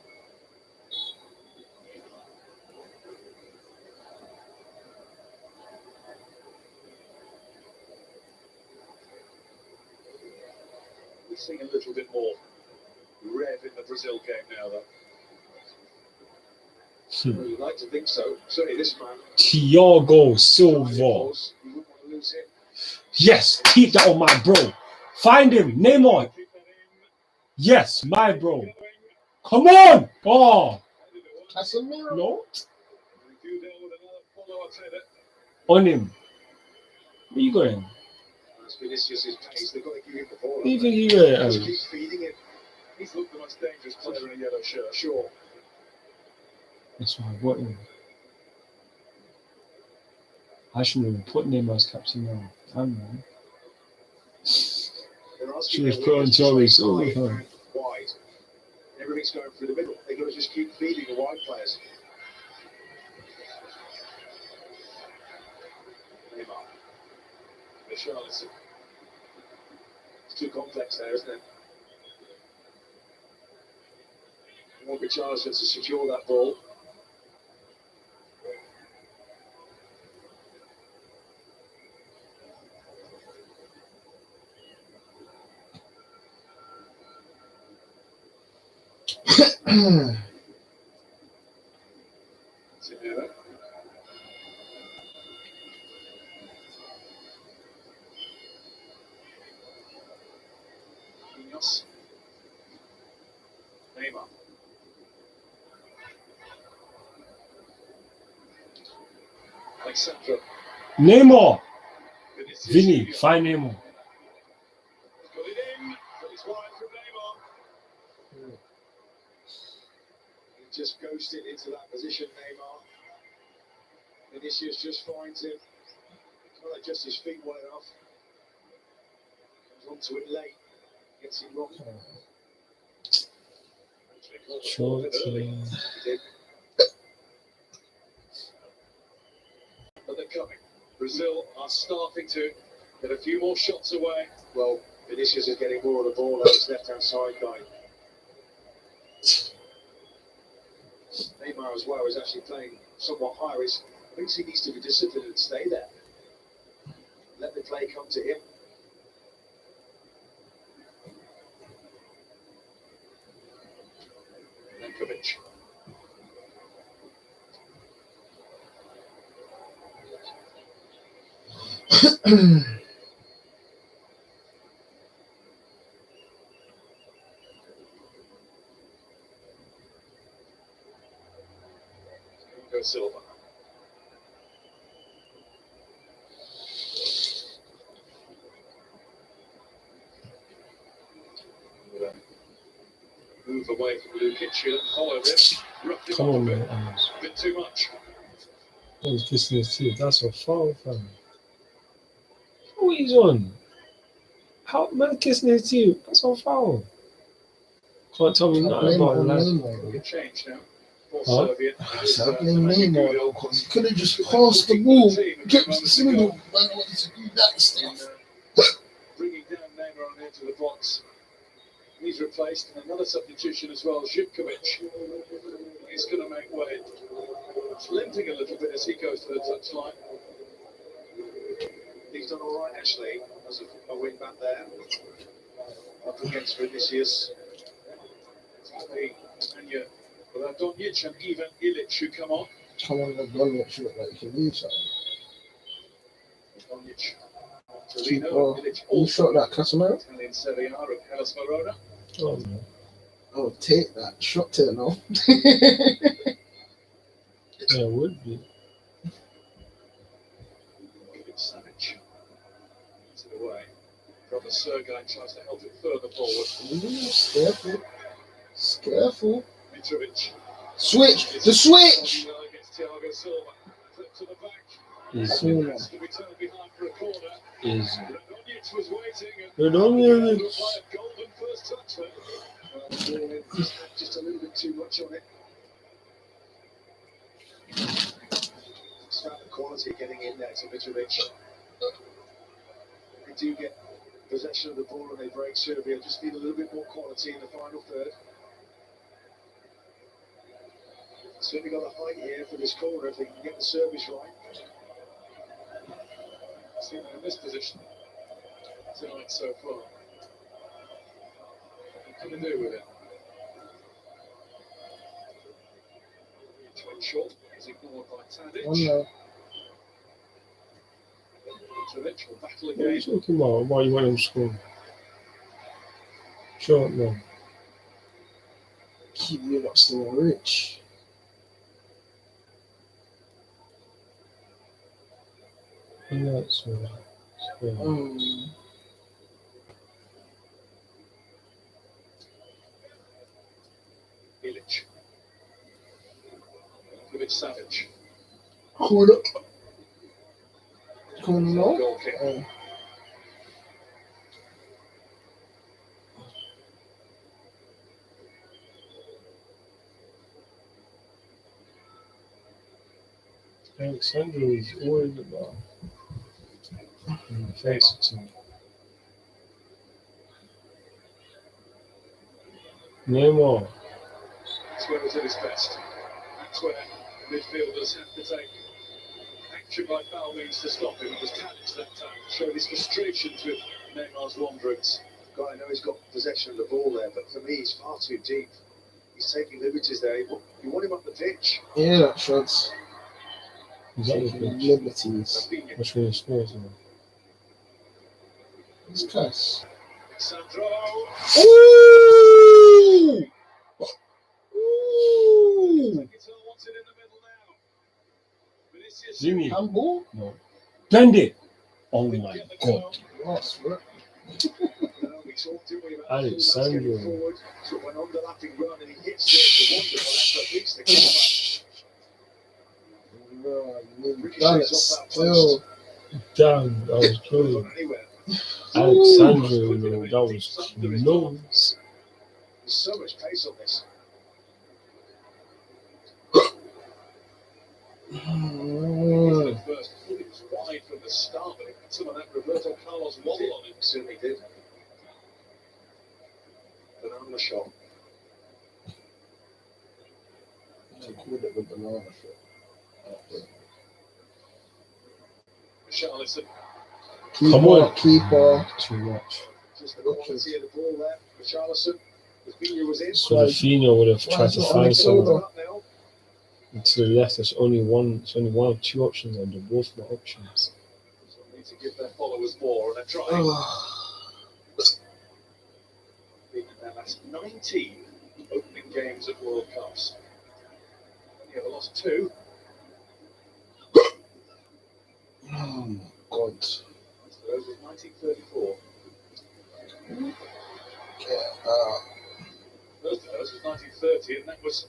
We're seeing a little bit more rev in the Brazil game now, though. Well, you'd like to think so. Certainly this man. Thiago Silva. You wouldn't want to lose him. Yes, keep that on my bro. Find him. Neymar. Yes, my bro. Come on. Oh. Casemiro? No. On him. Where you going? That's Vinicius' pace. They've got to give him the ball. Where do you think you going? Just keep feeding him. He's looked the most dangerous player in a yellow shirt, sure. That's why I got him. I shouldn't even put Neymar as captain now. Damn, man. Should have put on Thiago all the time. Wide. Everything's going through the middle. They've got to just keep feeding the wide players. Neymar. Richarlison. It's too complex there, isn't it? You want Richarlison to secure that ball. Silva. Munoz. Neymar. Alexandra. Neymar. Vinny, find Neymar. Got it in, but it's wide from Neymar. He just ghosted into that position, Neymar. Vinicius just finds him. Can't adjust his feet well enough. Comes onto it late. Gets it wrong. Short. But they're coming. Brazil are starting to get a few more shots away. Well, Vinicius is getting more of the ball on his left-hand side guy. Neymar as well is actually playing somewhat higher. I think he needs to be disciplined and stay there. Let the play come to him. Nenkovic. Silva. Move away from Lukic, follow him. Come on, man. A bit too much. What is this too? That's a foul, fam. What he's on? How man kissing his teeth? That's a foul. Can't tell me nothing about that. Good change now. Huh? I blame Neymar though, because he could have just passed the ball. Get Silva. Man wanted to do that stuff. Bringing down Neymar on the edge of the box. He's replaced, and another substitution as well, Zivkovic. He's going to make way. It's limping a little bit as he goes to the touchline. He's done all right, actually. There's a win back there. Up against Vinicius. Well, Donjic and even Ilic who come on. Come on, the Donjic look like he can do something. Donjic to Oh, you shot that Casemiro? Italian Serie A of Hellas Verona. Oh, man. Oh, take that. Shot it now. Yeah, it would be. Savage. Gets it away. Brother Sergei tries to help it further forward. Careful. Careful. Mitrovic. Switch. The switch. Gets Thiago Silva. Flip to the back. Easy. Has to be turned behind for a corner. Easy. Radonjic was waiting. Radonjic. Golden first touch there. Just a little bit too much on it. It's about the quality getting in there to Mitrovic. They do get possession of the ball and they break Serbia. Just need a little bit more quality in the final third. Certainly got a height here for this corner if they can get the service right. Seen them in this position tonight so far. What can they do with it? Twin short is ignored by Tadic. Oh, no. Mitrovic will battle What are you again. talking about? Why you want him to score? Short, man. Keep you lot still rich. Yeah, that's right. Ilic. Mitrovic Savage. Cool up. Cool no? Goal kick. Alexander is always about face it to me. Neymar. That's where he's at his best. That's where midfielders have to take action by foul means to stop him. It was Tadic that time to show his frustrations with Neymar's wanderings. God, I know he's got possession of the ball there, but for me, he's far too deep. He's taking liberties there. You want him up the pitch. Yeah, that shots. Exactly. Taking liberties. Which way he scores, man. It's class. Sandro. Ooh! Ooh! It's all wanted in the middle now. Vinicius. Jimmy. Handball? No. Blend it. Oh my god. Yes, bro. We talked, didn't we, about Alexander. getting forward, so when underlapping run and he hits it, the wonderful after a beast, they come back. Done it still. Damn, that was crazy. Anywhere. Alexander, that was close. There's so much pace on this. The first foot was wide from the start, but it had some of that Roberto Carlos wobble on it. Certainly did. Banana shot. I called it the banana shot. Richarlison. Come on. Keeper. Too much. Just the quality of the ball there. Richarlison. The finger was in. So Rafinha would have tried to find someone Up now. to the left. There's only one or two options, and they're both not options. So need to give their followers more, and they're trying. In their last 19 opening games at World Cups. Only ever lost 2. Oh my god. So those was 1934. First of those was 1930, and that was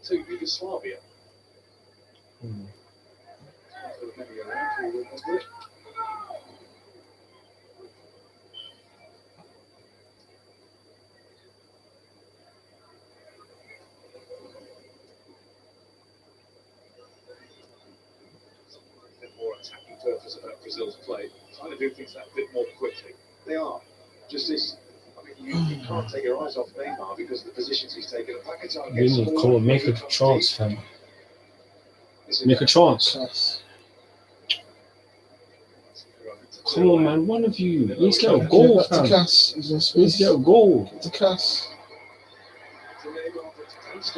to Yugoslavia. There were many around who remember it. A bit more attacking purpose about Brazil's play, trying to do things that bit more quickly. They are. Just this. I mean, you can't take your eyes off Neymar because of the positions he's taken. Paquetá gets Really, forward, come on, make a comes chance, deep. fam. Listen, Make a chance. Yes. Come on, man. One of you. Let's get a goal, Back to fam. Cass. He's in Let's space. get a goal. To Cass.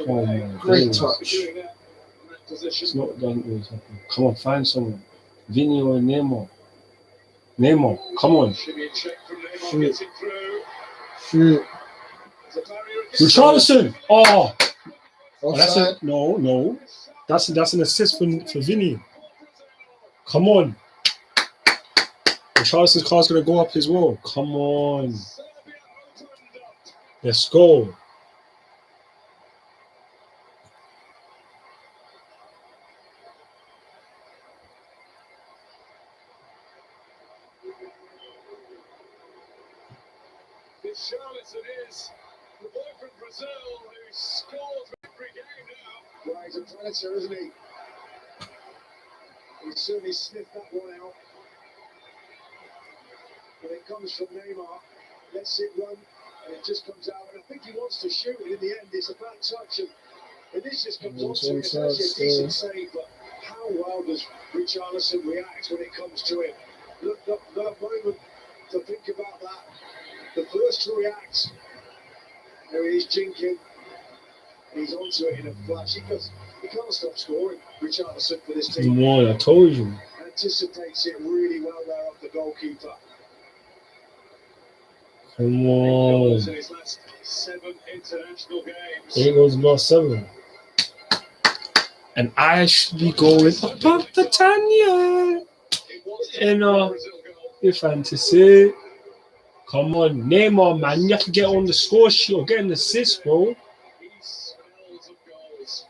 Oh my Great goodness. touch. It's not done. Come on, find someone. Vinny or Neymar. Neymar, come on. Shimmy and check from Neymar Shoot. gets it through. Shoot. There's a barrier at the Richarlison. Oh, that's Offside. a no. That's an assist for Vinny. Come on. Richarlison's car's gonna go up as well. Come on. Let's go. Richarlison is the boy from Brazil who scores every game now. Right, he's a predator, isn't he? He certainly sniffed that one out. But it comes from Neymar, lets it run, and it just comes out. And I think he wants to shoot it in the end. It's a bad touch, and this just comes onto it. It's actually a decent save, but how well does Richarlison react when it comes to it? Look, not a moment to think about that. The first to react, there he is jinking. He's onto it in a flash. He can't stop scoring. Richarlison for this team. Come on, I told you. Anticipates it really well there off the goalkeeper. Come on. In his last 7 international games. 8 goals last 7. And I should be going above the Tanya. In your fantasy. Come on, Neymar, man. You have to get on the score sheet or get an assist, bro. He smells of goals.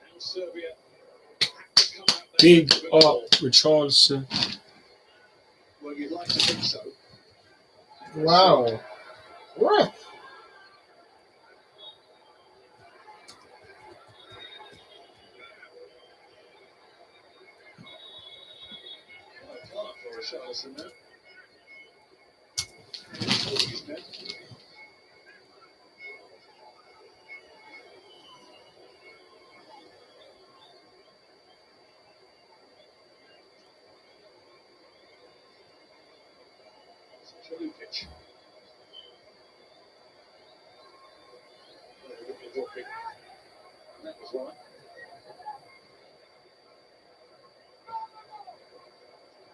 Now Serbia have to come out there. Big up, Richarlison. Well, you'd like to think so. Wow. What? For Richarlison now. Lukic. That was right.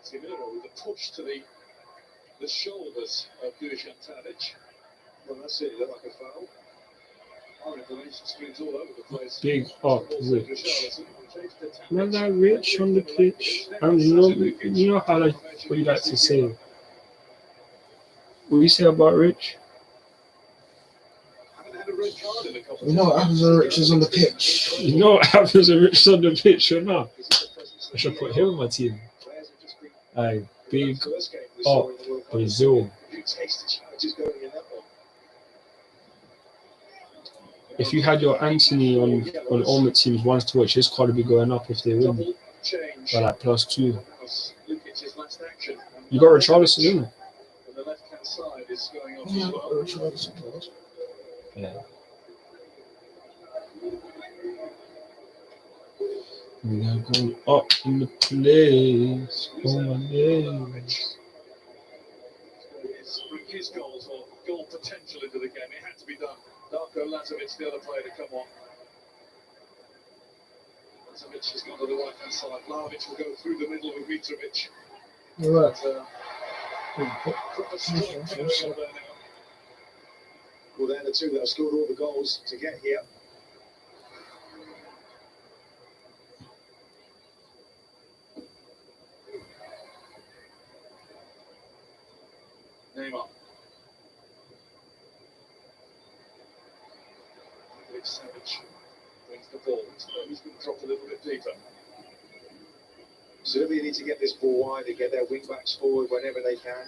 Casemiro with a push to the shoulders of Dusan Tadic. Well, that's it. Look like a foul. Our information screens all over the place. Big up, Rich. Remember that Rich on the pitch? You know how what you like to say. What do you say about Rich? You know what happens when Rich is on the pitch? You know what happens when Rich is on the pitch or not? I should put him on my team. Aye, big up Brazil. If you had your Anthony on all my teams once to watch, his card would be going up if they win. By like +2. You got Richarlison, didn't you? The left-hand side is going off Yeah, as well. Richarlison. Yeah. We are going up in the place. Oh my days. Bring his goals or goal potential into the game. It had to be done. Darko Lazovic, the other player to come on. Lazovic has gone to the right-hand side. Vlahovic will go through the middle with Mitrovic. Right. Proper strike power over there now. Well, they're the two that have scored all the goals to get here. Neymar. Savage brings the ball. He's been dropped a little bit deeper. Serbia need to get this ball wide and get their wing backs forward whenever they can.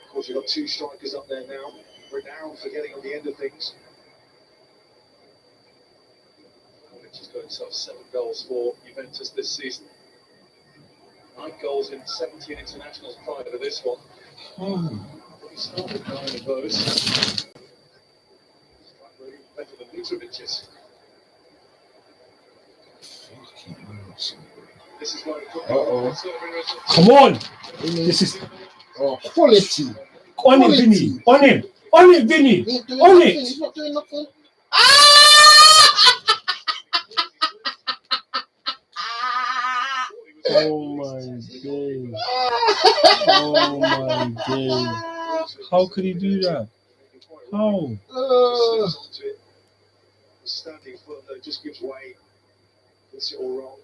Of course, we've got 2 strikers up there now. Renowned for getting on the end of things. Which has got himself 7 goals for Juventus this season. 9 goals in 17 internationals prior to this one. He started 9 of those. Better than Mitrovic's. This is where Come on! This is quality. on it, Vinny. On him. On it, Vinny. On it. He's not doing nothing. Oh my days. Oh my days. How could he do that? How? Standing foot that just gives way. Gets it all wrong.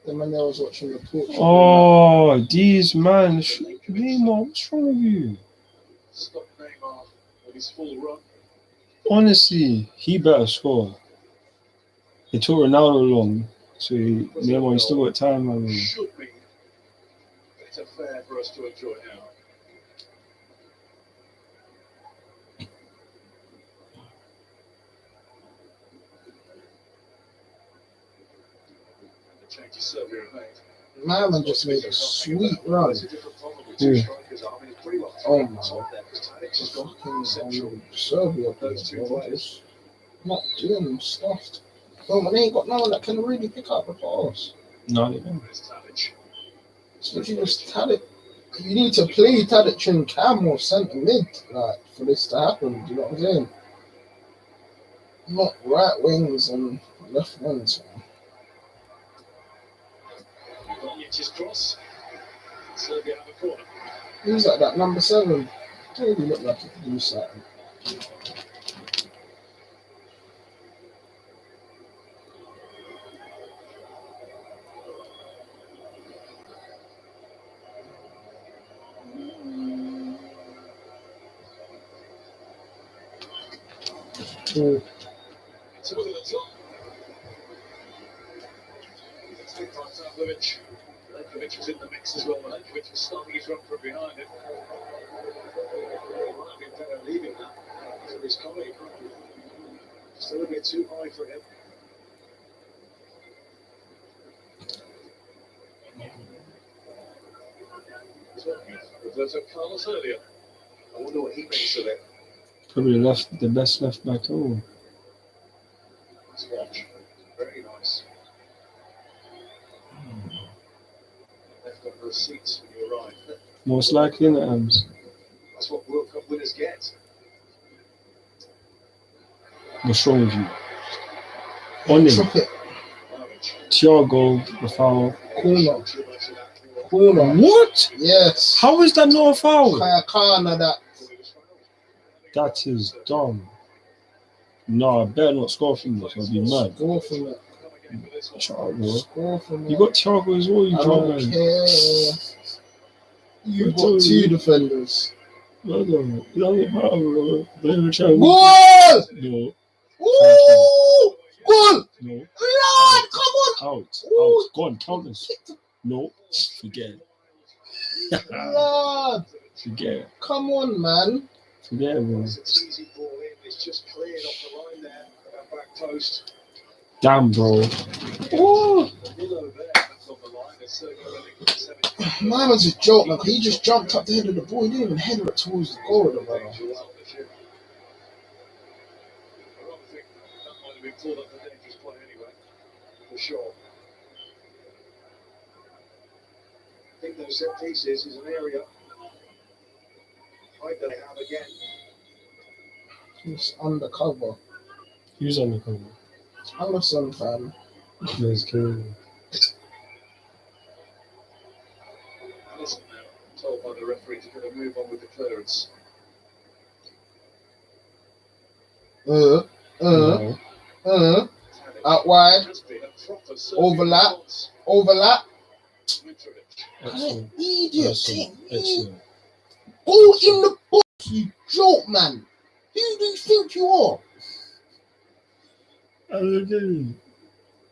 The man that was watching the Portugal. Oh, these man. Neymar, what's wrong with you? Stop Neymar with his full run. Honestly, he better score. It took Ronaldo long, so Neymar, he still got time. I mean. Should be better fair for us to enjoy now. The change is Serbia have made. Man just made a sweet run. Yeah. Oh my fucking Serbia players, bro, just not doing stuff. Bro, man, they ain't got no one that can really pick up the pass. No, they don't. So you just Tadic. You need to play Tadic and Cam or centre mid, like, for this to happen. Do you know what I'm saying? Not right wings and left wings. Cross. Serbia have a corner. Who's like that number 7? Don't really look like he could do something. So look at the top. Milinkovic was in the mix as well. Milinkovic was starting his run from behind him. Might have been better leaving that for his colleague. Just a little bit too high for him. Roberto Carlos earlier. I wonder what he makes of it. Probably the best left back all. Let's watch. Very nice. Left got those seats when you arrive. Most likely in the arms. That's what World Cup winners get. What's wrong with you? On him. Thiago, the foul. Corner. What? Yes. How is that not a foul? That. That is dumb. No, I better not score from this. I'll be mad. Score from it. Thiago. Score from it. You got Thiago as well, you I drunk don't man. care. You've got 2 defenders. No, no. You don't get power, bro. Goal! No. Ooh! Goal! No. Lord, come on! Out. Ooh. Out. Go on, count this. No. Forget it. Lord! Forget it. Come on, man. Forget it, bro. It's an easy ball in. It's just cleared off the line there. That back post. Damn, bro. Ooh! Below there. That's on the line. It's Man was a joke, man. He just jumped up the head of the ball. He didn't even header it towards the goal, brother. I rather think that might have been pulled up the dangerous play anyway. For sure. I think those set pieces is an area I don't have again. He's undercover. Who's undercover? Anderson, fam. There's Kane. Allison now told by the referee to get a move on with the clearance. Out wide. Overlap. Excellent. Idiot. Excellent. Go in the box, you joke, man. Who do you think you are?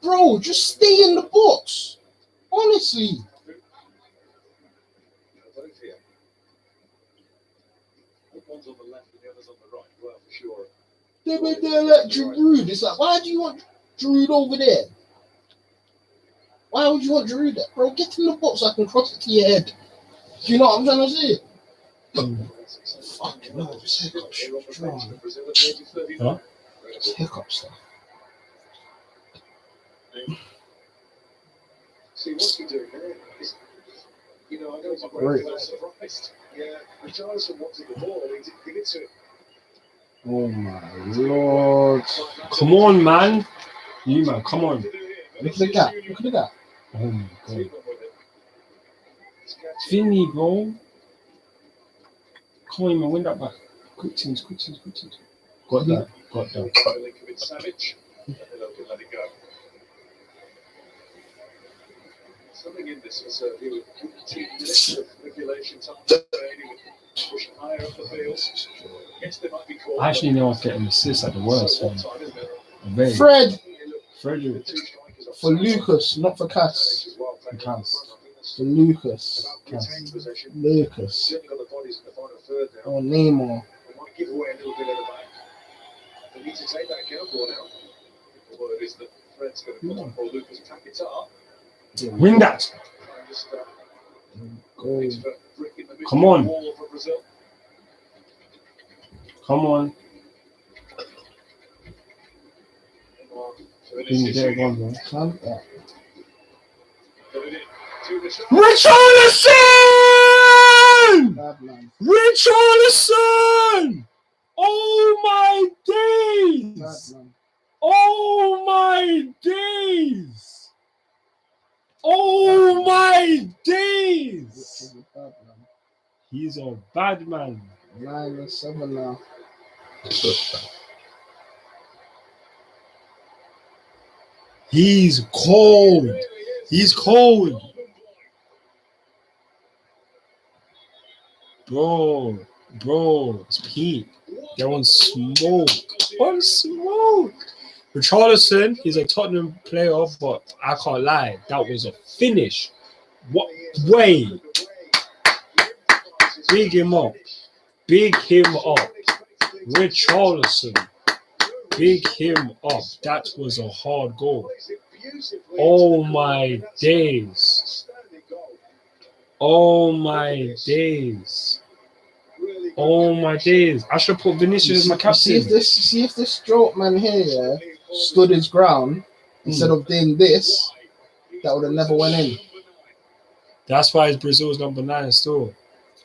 Bro, just stay in the box. Honestly. One's on the left and the other's on the right. Well, for sure. They're like Giroud. It's like, why do you want Giroud over there? Why would you want Giroud there? Bro, get in the box so I can cross it to your head. Do you know what I'm trying to say? Fuck no, this hiccup shit. Huh? This hiccup stuff. See, what's he doing there? You know, I know he's a Great. great surprised. Yeah, Richarlison wanted the ball, he didn't give it to him. Oh my lord. Come on, man. You, man, come on. Look at the gap. Look at the gap. Oh my god. Vinny, bro. Come on, man, win that back. Quick teams. Got that. Savage. Let it go. Something in this was he would 15 minutes of regulation time. He would push higher up the field. Yes, they might be called. I actually know I was getting assists at the worst one. Fred Frederick. for Lucas, not for Cass. Cass. For Lucas. Lucas. Or Neymar. Give away a little bit of the back. They need to take that gamble now. The word is that Fred's going to put on for Lucas tack it up. Win that! Come on. Come on. Richarlison! Oh my days! Oh my days! Oh my days! He's a bad man. 9-7 now. He's cold. He's cold. Bro, it's peak. They're on smoke. Richarlison, he's a Tottenham player, but I can't lie. That was a finish. What way? Big him up. Richarlison. Big him up. That was a hard goal. Oh my days. Oh my days. Oh my days. I should put Vinicius as my captain. See if this stroke man here stood his ground instead of doing this, that would have never went in. That's why it's Brazil's number 9 still.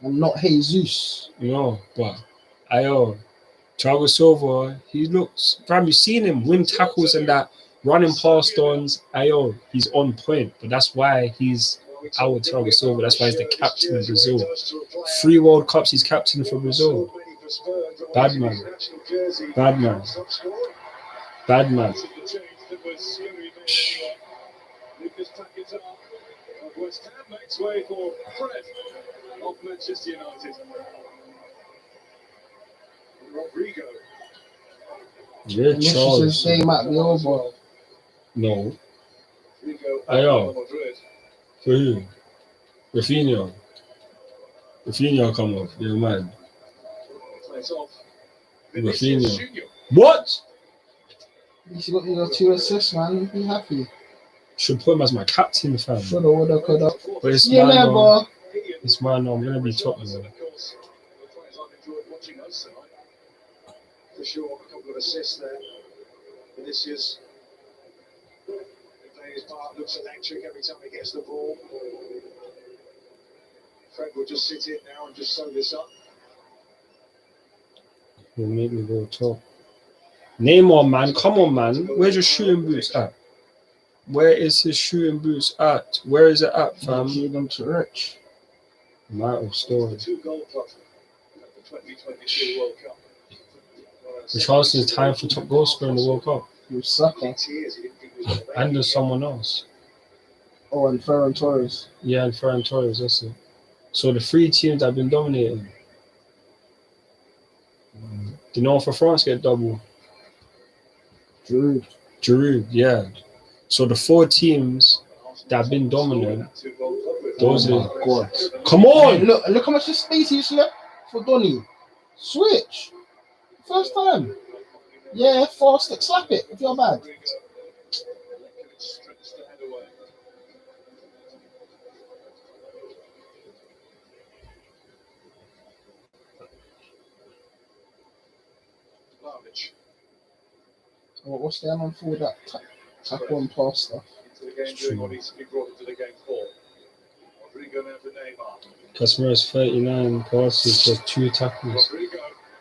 And not Jesus. You know, but Thiago Silva, he looks, fam, you've seen him win tackles and that, running past ons. He's on point. But that's why he's our Thiago Silva. That's why he's the captain of Brazil. 3 World Cups he's captain for Brazil. Bad man. West Ham makes way for Fred of Manchester United. Rodrigo. Vinicius' day might be over. No. For who? Rafinha come off. Yeah, man. Rafinha. What? He's got 2 assists, man. Be happy. Should put him as my captain, fam. Shoulda, woulda, coulda. But it's You never. It's man. I'm gonna be top, man. For sure, a couple of assists there. Vinicius. Playing his part, looks electric every time he gets the ball. Fred will just sit in now and just sew this up. He'll make me go top. Neymar, man. Come on, man. Where's your shooting boots at? Where is his shooting boots at? Where is it at, fam? Give them to Rich. Might have stolen. 2 Gold Club at the 2022 World Cup. Richarlison's time for top goal scorer in the World Cup. With Saka. And there's someone else. Oh, and Ferran Torres. Yeah, and Ferran Torres, that's it. So the 3 teams that have been dominating. The North of France get double. Giroud, yeah. So the 4 teams that have been dominant, those are God. Come on! Hey, look how much space he's left for Donny. Switch. First time. Yeah, 4 stick, slap it if you're bad. What's going on for that tackle and pass stuff? Casemiro's 39 passes, just 2 tackles.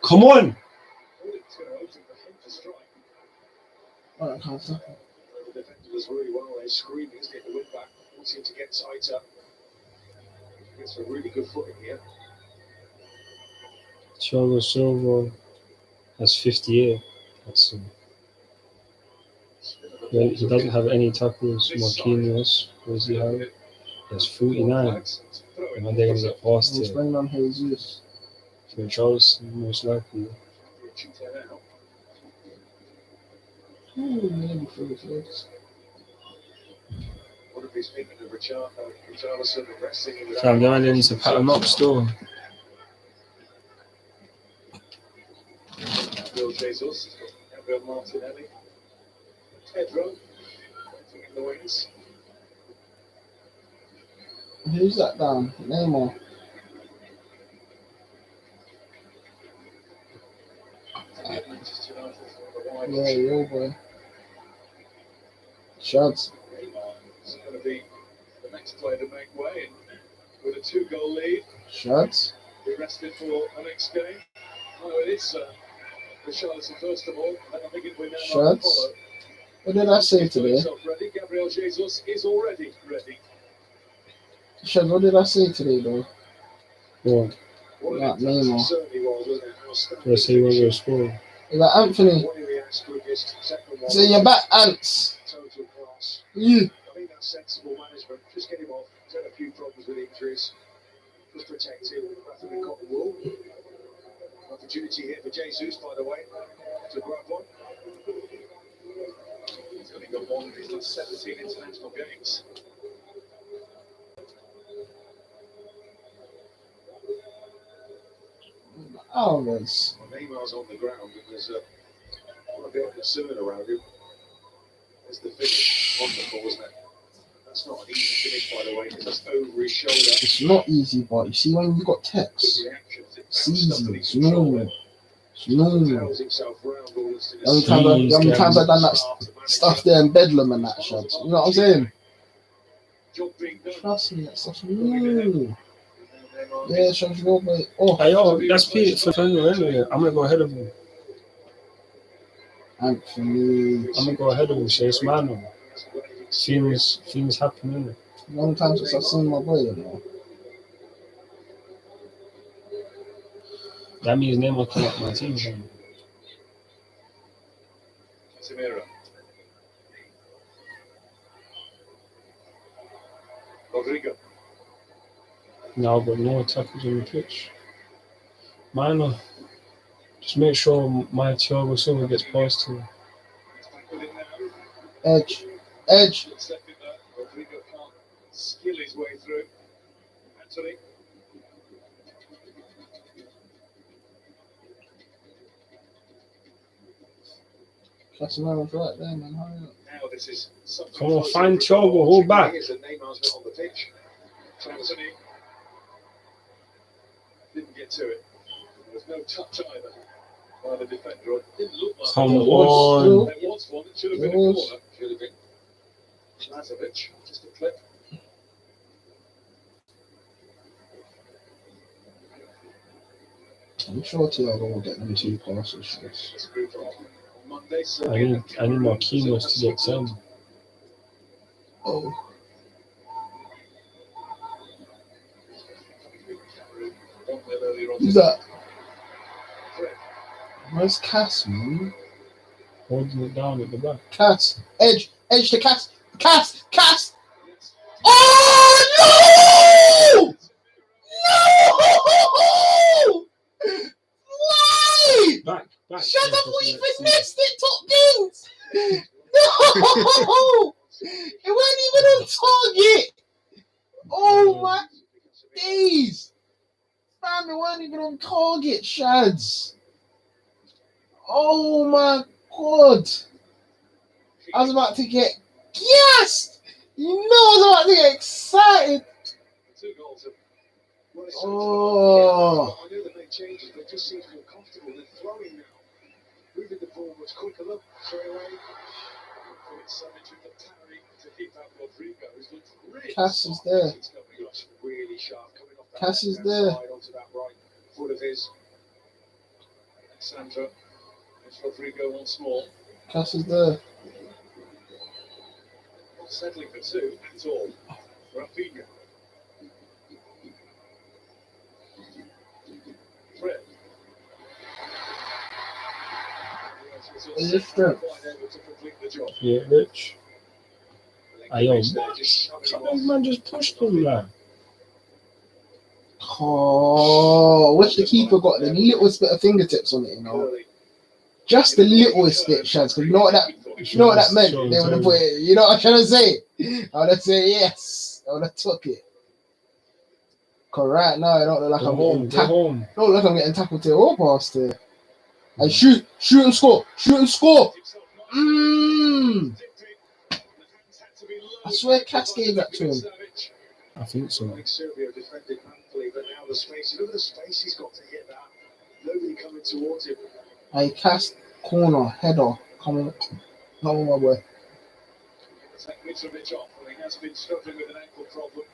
Come on! does really well. They're screaming, isn't it? The win back wanting to get tighter. It's a really good footing here. Thiago Silva has 58. That's well, he doesn't have any tackles. Marquinhos, what does he have? He has 49. And they're going to get past Who's it. bringing on Jesus? For Charleston, most likely. Maybe for the kids. What if he's thinking of Richarlison resting him Fam, they might need to pat him up still. Gabriel Jesus, Gabriel Martinelli, Pedro, in the wings. Who's that down? Neymar. Yeah, your boy. Shots. It's going to be the next player to make way with a 2-goal lead. Shots. Be rested for the next game. No, it is Richarlison first of all. And I think it will now Shots. What did I say today? Ready. Gabriel Jesus is already ready. Shots, what did I say today, though? What? That Neymar. Certainly was, wasn't it? Outstanding. Let's see what we'll score. Is that Anthony? One of the quickest, second one. So you're back, Ants. Total class. Yeah. I think that's sensible management. Just get him off. He's had a few problems with injuries. Just protect him rather than cotton wool. Opportunity here for Jesus, by the way, to grab one. He's only got one of his last 17 international games. Alves. Well, Neymar's on the ground and there's a bit of concern around him. There's the finish. Wonderful, wasn't it? That's not an easy finish, by the way, because that's over his shoulder. It's not easy, but you see when you got text. It's easy. It's normal. It's normal. How many times I've done that stuff there in Bedlam and that shit. You know what I'm saying? Trust me, that stuff's normal. Yeah, shows your boy. Oh, Hey, yo, that's Pete for anyway. I'm going to go ahead of him. Anthony. I'm going to go ahead of him, so it's man. Things happening. Long time since I've seen my boy, you know. That means Neymar come up my team. Fam. Casemiro. Rodrigo. Now I've got no tackles on the pitch. Minor. Just make sure my Thiago Silva gets past him. Edge. Edge. Rodrigo can't skill his way through. Anthony. Casemiro's right there, man. Hurry up. Now this is Come on, find Thiago, hold back. Neymar's not on the pitch. Anthony didn't get to it. There was no touch either by the defender. It didn't look like Come there on. was one. It should have been a corner. Should have been. Lazovic, just a clip. I'm sure Thiago will get them 2 passes. I need Marquinhos to get 10. Oh. Who's that? Where's Cass, man? Holding it down at the back. Cass. Edge to Cass. Cass. Oh, no! No! Why? Back. Shut up, what you just missed it, top bins! No! It wasn't even on target! Oh my days! Fam, it wasn't even on target, Shads! Oh my god! I was about to get gassed! You know I was about to get excited! 2 goals. Oh! I know they made changes, but just seems more comfortable. They're flowing now. Moving the ball much quicker. Look, straight away. It's with the parry to keep out Rodrigo, who's looked really Cass is there. It's going to be really sharp coming off that Cass is left-hand there. side onto that right foot of his. Alexandra. It's Rodrigo once more. Cass is there. Not settling for two at all. Rafinha. Fred. Is it strength? Quite able to complete the job. Yeah, Rich. Ayo, Just what? shoving him That off. man just pushed him, like. Oh, wish the keeper got the littlest bit of fingertips on it, you know. Just the littlest bit, Shaz, because you know what that meant? They would have put it, you know what I'm trying to say? I would have said yes. I would have took it. Cause right now I don't look like I'm getting tackled. Don't look like I'm getting tackled to the whole past there. And shoot and score. I swear Cass gave that to him. I think so. I think Serbia defended manfully, but now the space. Look at the space he's got to hit that. Nobody coming towards him. I cast corner, header, come on my boy. Take Mitrovic off, and he has been struggling with an ankle problem.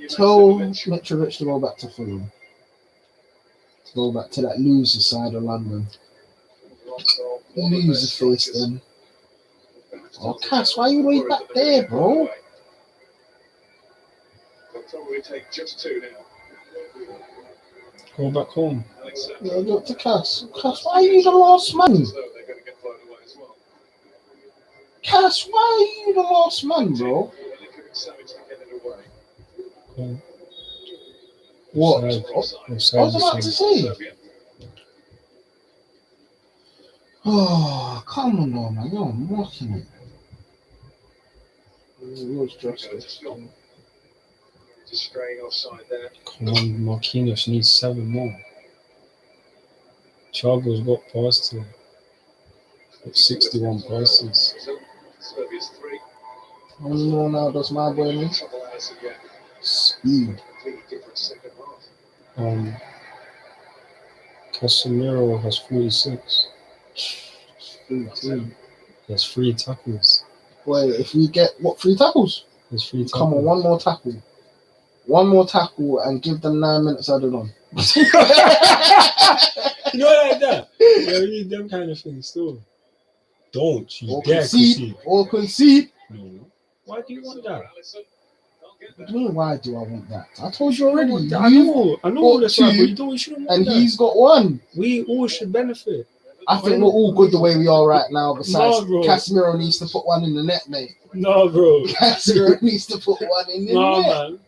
Tell Mitrovic to go back to Fulham. To go back to that loser side of London. Loser face then. Oh, Cass, why are you way back there, bro? They'll probably take just two now. Go back home. Yeah, go to Cass. Cass, why are you the last man? So they're going to get blown away as well. Cass, why are you the last man, bro? Savage to get it away. Okay. What? Offside. I was about to say. Oh, come on, now, man. You're mocking it. It was justice. Just straying offside there. Come on, Marquinhos needs 7 more. Thiago's got past here. Got 61 passes. Serbia's 3. How many more now does my boy need? Trouble as again. Speed. Completely different second half. Casemiro has 46. 18. He has 3 tackles. Wait, if we get, 3 tackles? There's 3 tackles. Come on, one more tackle. One more tackle and give them 9 minutes added on. You know, like that. Yeah, we need them kind of things still. Don't you dare concede. Or concede. No. Why do you want that? What do you mean, why do I want that? I told you already. I know all this, right, but you shouldn't want and that. He's got 1. We all should benefit. I think we're all good the way we are right now. Besides, Casemiro needs to put 1 in the net, mate. No, bro. Casemiro needs to put 1 in the net. No, man.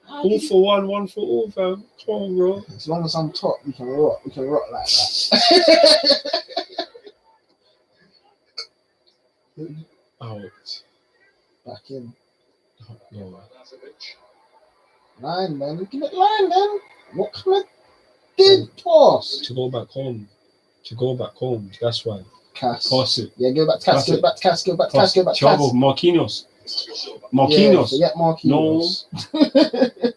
All for one, one for all, fam. Come on, bro. As long as I'm top, we can rock. We can rock like that. Out. Back in. No. 9, man. Give it 9, man. What kind of dead pass? To go back home. That's why. Cass. Pass it. Yeah, go back to Cass. Go back to Cass. Go back to Cass. Go back to Cass. Thiago, Marquinhos. Yeah, forget Marquinhos. No.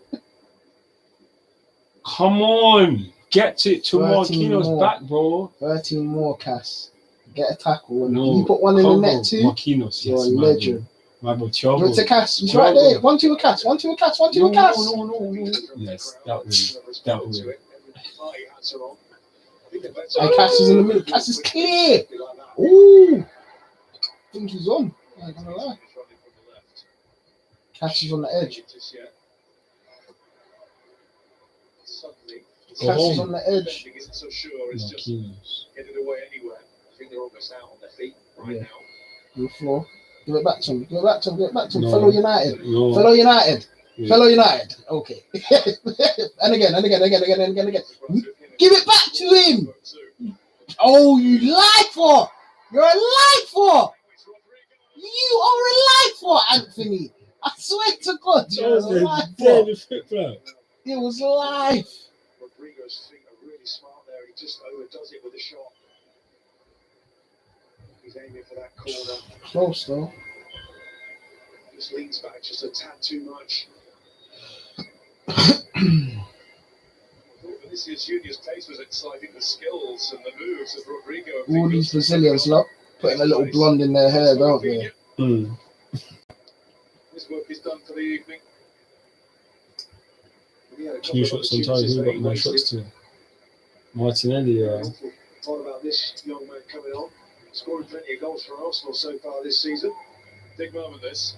Come on. Get it to Marquinhos more. back, bro. 13 more, Cass. Get a tackle. And No. you put 1 in the net too. Marquinhos. You're Yes, a legend. My bro, Thiago. Go to Cass. He's right there. 1-2 with Cass. 1-2 with Cass. 1-2 with Cass. No. Yes, that way. And Cass is in the middle. Cass is clear. Ooh. I think he's on. I ain't gonna lie. Cass is on the edge. Cass is on the edge. Marquinhos. Get it away anywhere. I think they're almost out on their feet right now. On the floor. Give it back to him. Give it back to him. Give it back to him. No. Fellow United. No. Fellow United. Yeah. Fellow United. Okay. and again. Give it back to him. Oh, you lied for. You're a lied for. You are a lied for, Anthony. I swear to God, you're a lied for. It was life. Rodrigo's feet are really smart there. He just overdoes it with a shot. He's aiming for that corner. Close though. Just leans back just a tad too much. This year's Junior's pace was exciting. The skills and the moves of Rodrigo. All these Brazilians, look, putting a little blonde in their hair, don't they? This work is done for the evening. 2 shots on target. Who got more shots to? Martinelli. What about this young man coming on? Scoring plenty of goals for Arsenal so far this season. Big moment this.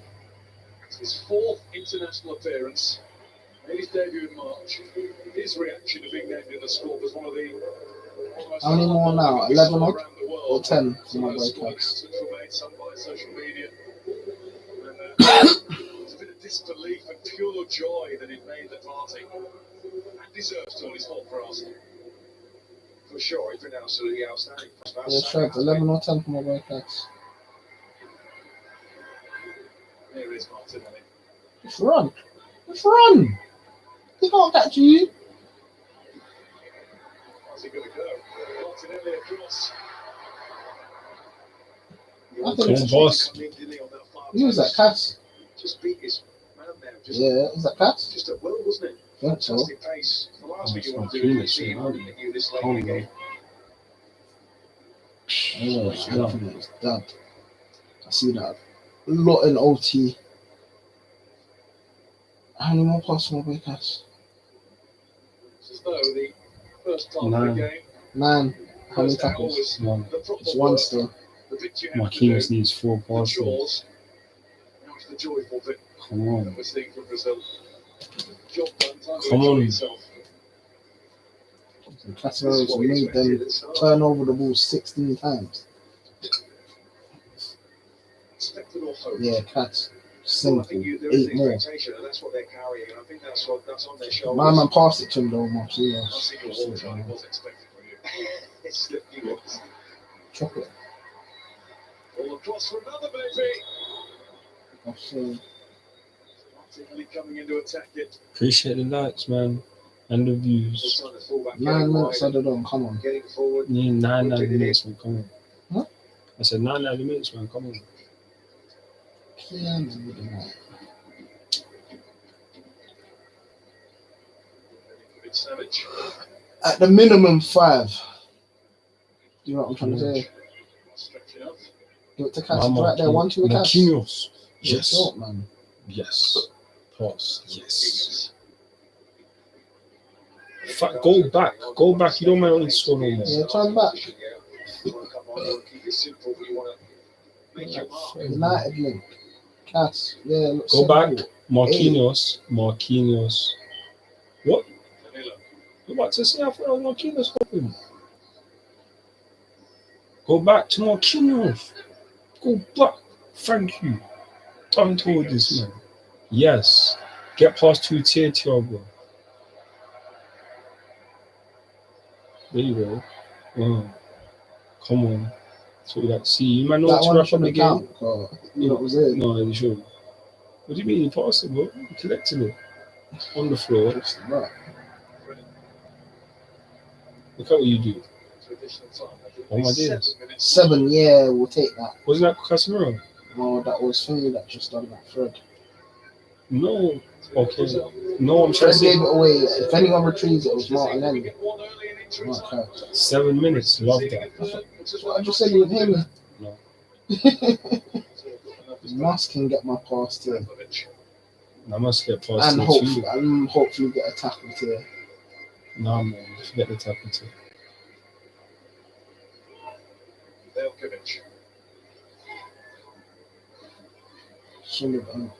It's his 4th international appearance. Made his debut in March. His reaction to being named in the squad was one of the most How many more now? 11 around odd? the world. Or 10 for my Those boy scoring Cats? announcements were made, some by social media. And there's a bit of disbelief and pure joy that he'd made the party. And deserves all his fault for Arsenal. For sure, he's been absolutely outstanding. Yeah, sure. 11 or 10 for my boy Cats. Here is Martinelli. Just run. Just run. He can't catch you. How's he going to go? Martinelli across. I think Come on, boss. Who was that, Cass? Just beat his man there. Just, Yeah, is that Cass? just at will, wasn't it? I think so. Fantastic pace. The last thing it's you want not to do too is see him much, running at you this late Oh, in the game. Yeah, I think it's done. I see that. A lot in OT. How many more passes for my boy Cass? It's as though the first part of Nine. the game, 9. How many first hour tackles? was One. the proper It's 1 work, still. the bit you have to Marquinhos do, needs 4 the passes. chores. Now it's the joyful bit Come on. that we're seeing from Brazil. Job done, time to Come enjoy on. yourself. Casemiro's made them turn over the ball 16 times. Expected or hoped. Yeah, Cats. Well, I Simple. think there is 8 an more. expectation, and that's what they're carrying. And I think that's on their shoulders. My man passed it to him though, I've Marquinhos. seen your wall shot. It was expected from you. It slipped you once. Chocolate. All across for another baby. Offside. Martinelli coming in to attack it. Appreciate the likes, man. And the views. Also the fullback 9 getting minutes wide, added on, come on. getting forward. Yeah, 9 Whipping it minutes, man. Come on. Huh? I said 9 minutes, man. Come on. Yeah, man, with the man. Bit savage. At the minimum 5. Do you know what I'm trying to say? Stretching up. Give it to Cass. It's right there. 1 2 with Cass. Marquinhos. Yes. Yes. Short, man. Yes. Pass. Yes. Go back. Go back. You don't mind only score no more. Yeah, turn back. You want to come on, you want to keep it simple, but you want to make your mark. United link. Cass. Yeah, look. Go back. simple. Marquinhos. Marquinhos. What? Danilo. You're about to say I thought it was Marquinhos hoping. Go back to Marquinhos. Go back. Thank you. Turn toward this man. Yes. Get past 2 tier, Thiago. There you go. Wow. Come on. So we like to see. You might know That what to one wrap up shouldn't the game. count. You know what was it? No, you shouldn't. What do you mean? You passed it, bro. You collected it. On the floor. Right. Look at what you do. To additional time. I think Oh my it's days. 7 minutes. 7, yeah, we'll take that. Wasn't that Casemiro? No, that was Finley that just done that thread. No. Okay. No, I'm trying Fred to gave say it away. If anyone retrieves it, it was Martinelli. Get one early in injury Not time. Cass. 7 minutes. Love that. I just said you would hear me. No. Musk can get my pass too. I must get past And it hopefully, too. hopefully get a tackle too. Nah, man. Forget the tackle too. Veljkovic. Sullivan.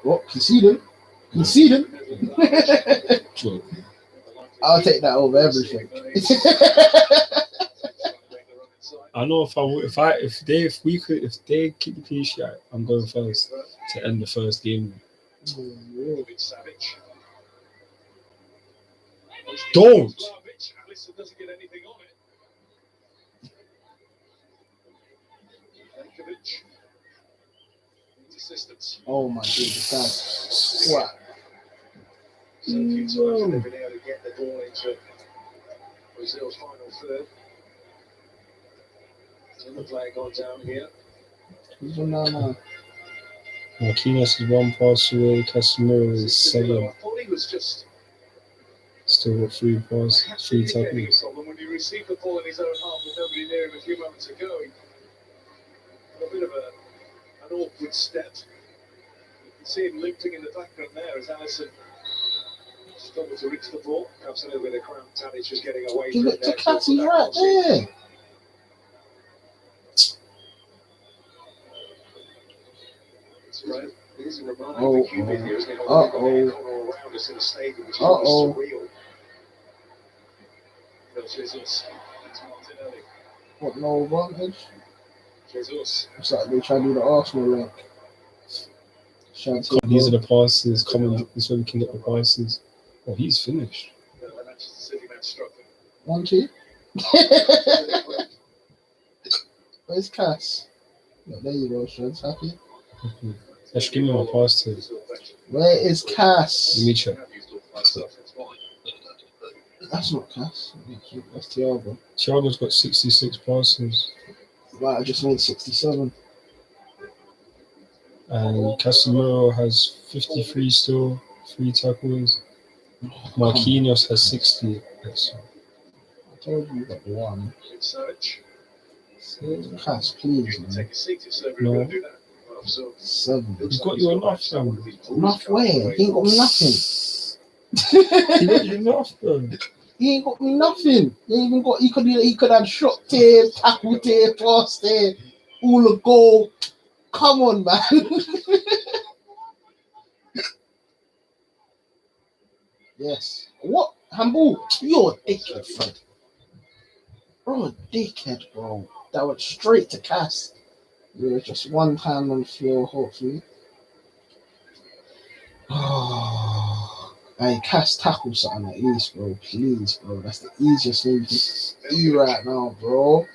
What? Conceding? Conceding? True. I'll take that over everything. I know if they keep the clean sheet, I'm going first to end the first game. Savage. Don't. Alisson doesn't get anything on it. Veljkovic. Needs assistance. Oh my goodness, that's what? So a few times they've been able to get the ball into Brazil's final third. Another player gone down here. Who's on now? Marquinhos is 1 pass away. Casemiro is 7. I thought he was just Still got 3 passes, 3 getting a tackles. problem when he received the ball in his own half with nobody near him a few moments ago. He had a bit of an awkward step. You can see him limping in the background there as Alisson Struggled to reach the ball. Perhaps a little bit of cramp. Tadic just getting away Give from it to there. Catty right there. Right. It is a reminder Oh, of the Cuban here, isn't it? uh-oh. All around us in the stadium, which is Uh-oh. almost surreal. Phil Jesus. That's Martinelli. What, no advantage? Jesus. It's like they try to do the Arsenal link. These are the passes. Come on, this way we can get the passes. Oh, he's finished. The Manchester City man struggling. 1-2. Where's Cass? Yeah, there you go, Shreds. Happy. Let's give me my pass to. Where is Cass? Let me check. That's not Cass. That's Thiago. Thiago's got 66 passes. Right, I just made 67. And Casemiro has 53 still, 3 tackles. Marquinhos has 60. I told you got one. Search. Cass, please, man. Take a seat if Serbia No. going to do that. So, 7. He's got you enough, fam. Enough where? He ain't got me nothing. He got you enough, bro. He ain't got me nothing. He ain't even got. He could have shot there, tackle there, pass there, all a goal. Come on, man. Yes. What? Handball? You're a dickhead, Fred. Bro, a dickhead, bro. That went straight to Cass. Yeah, just one time on the floor, hopefully. Hey, Cass, tackle something at least, bro. Please, bro. That's the easiest thing you can do right now, bro.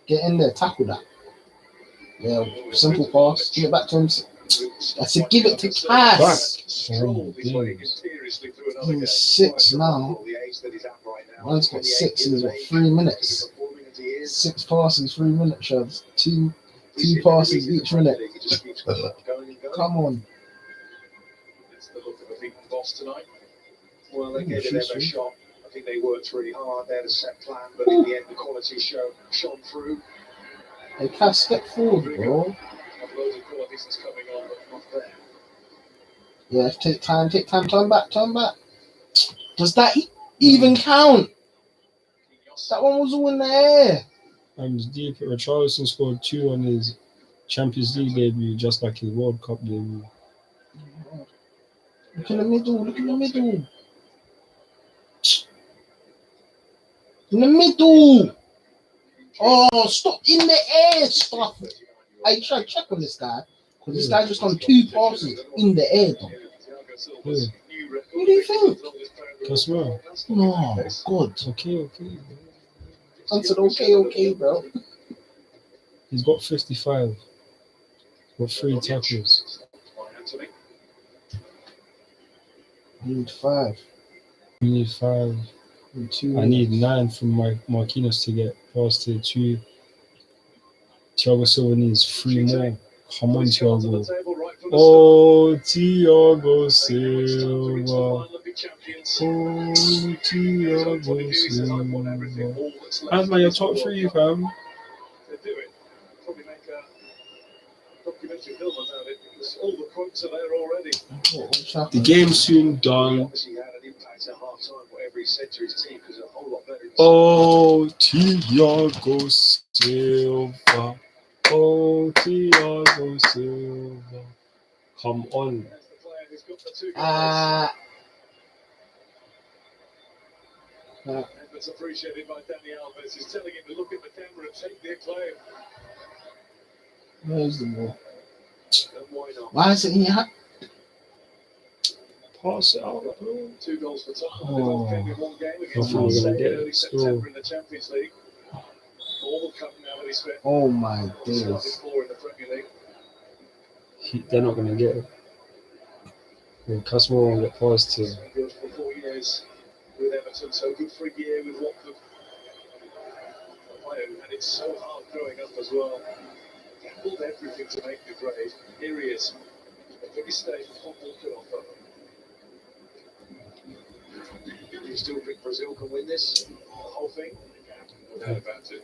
Get in there, tackle that. Yeah, simple pass. Give it back to him. I said, give it to Cass. Oh, He's 6 now. One's got 6 in 3 minutes. 6 passes, 3 minutes, Shovs. Two passes each minute. Come on. It's the look of a big boss tonight. Well, they gave it their best shot. I think they worked really hard. They had a set plan, but in the end, the quality shone through. Hey, Cass, step forward, bro. Loads of qualities coming on, but not there. Yeah, take time, turn back. Does that even count? That one was all in the air. Deep. Richarlison scored 2 on his Champions League debut, just like his World Cup debut. Look in the middle. In the middle. Oh, stop in the air, stuff. I try to check on this guy because this guy just done 2 passes in the air, though. Yeah. What do you think? Casemiro. No, good. Okay. I said okay, bro. He's got 55. Got 3 tackles. Need 5. We need 5. And 2. I need 9 from Marquinhos to get past tier 2. Thiago Silva needs 3 more. Come on, Thiago. Oh, Thiago Silva. Oh, Thiago Silva. That's my top 3, fam. They do it. Probably make a documentary film about it because all the quotes are there already. The game's soon done. Obviously, had an impact at half time, whatever he said to his team, because a whole lot better. Oh, Thiago Silva. Oh, Thiago Silva. Come on. That's appreciated by Danny Alves. He's telling him to look at the camera and take the acclaim. Where's the ball? And why not? Why is it here? Pass it out. 2 goals for Tottenham. Oh. They both came in one game against We're Man gonna City get early it. September in the Champions League. All the cup now that he's fit. Oh my Started days. 4 in the Premier League. They're not going to get it. Yeah, Casemiro won't get past to. Good for 4 years with Everton, so good for a year with Watford. And it's so hard growing up as well. Gambled everything to make the grade. Here he is. The biggest stage football could offer. Do you still think Brazil can win this? The whole thing? No doubt about it.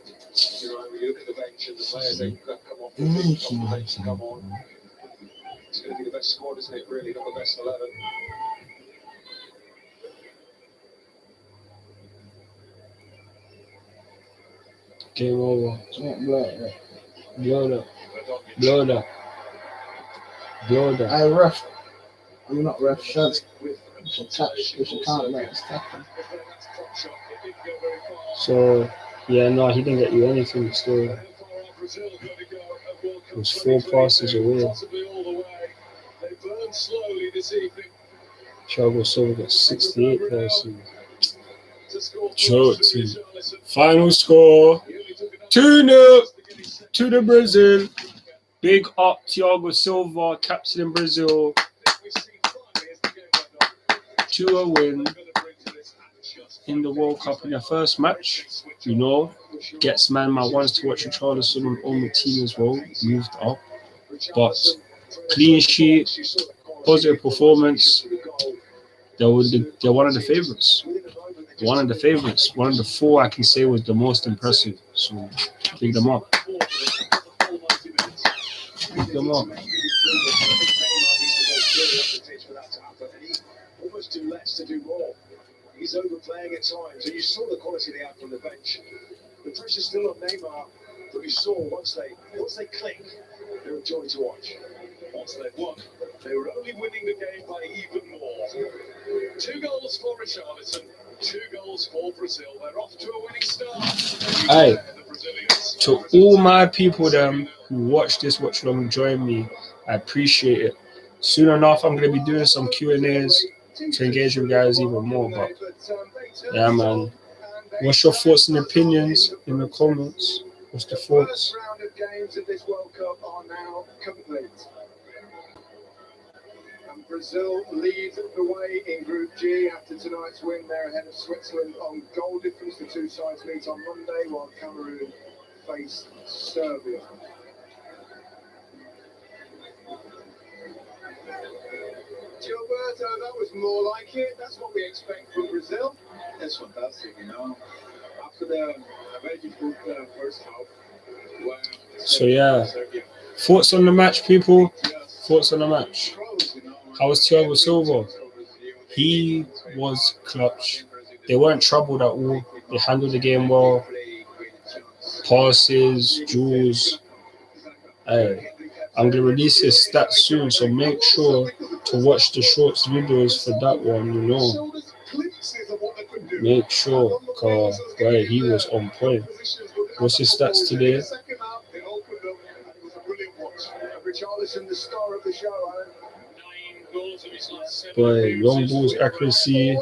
You look at the bench and the players that come off the bench to come on. It's going to be the best squad, isn't it? Really, not the best 11. Game over. Blow it. I ref. I'm not ref. Shots. Touch. If you can't let us tackle. So, yeah, no, he didn't get you anything still. It was 4 passes away. Thiago Silva got 68 passes. Chelsea. Final score 2-0 to the Brazil. Big up Thiago Silva, captain in Brazil. To a win in the World Cup in their first match. You know, gets man wants to watch Richarlison on the team as well. Moved up. But clean sheet, positive performance. They're one of the favourites. One of the 4 I can say was the most impressive. So pick them up. Almost do less to do more. He's overplaying at times, and you saw the quality they had from the bench. The pressure's still on Neymar, but you saw once they click, they're a joy to watch. Once they won, they were only winning the game by even more. 2 goals for Richarlison, 2 goals for Brazil. They're off to a winning start. Hey, to all my people who watch this Watchalong, join me. I appreciate it. Soon enough, I'm going to be doing some Q&As to engage with you guys even more. But yeah, man. What's your thoughts and opinions in the comments? What's the thoughts? First round of games of this World Cup are now complete. And Brazil lead the way in Group G after tonight's win. They're ahead of Switzerland on goal difference. The 2 sides meet on Monday, while Cameroon face Serbia. Gilberto, that was more like it. That's what we expect from Brazil. That's fantastic, you know. After the very difficult first half. So yeah, thoughts on the match, people? Thoughts on the match? How was Thiago Silva? He was clutch. They weren't troubled at all. They handled the game well. Passes, duels. Hey, I'm going to release his stats soon, so make sure to watch the shorts videos for that one, you know. Make sure, because he was on point. What's his stats today? Boy, long balls accuracy.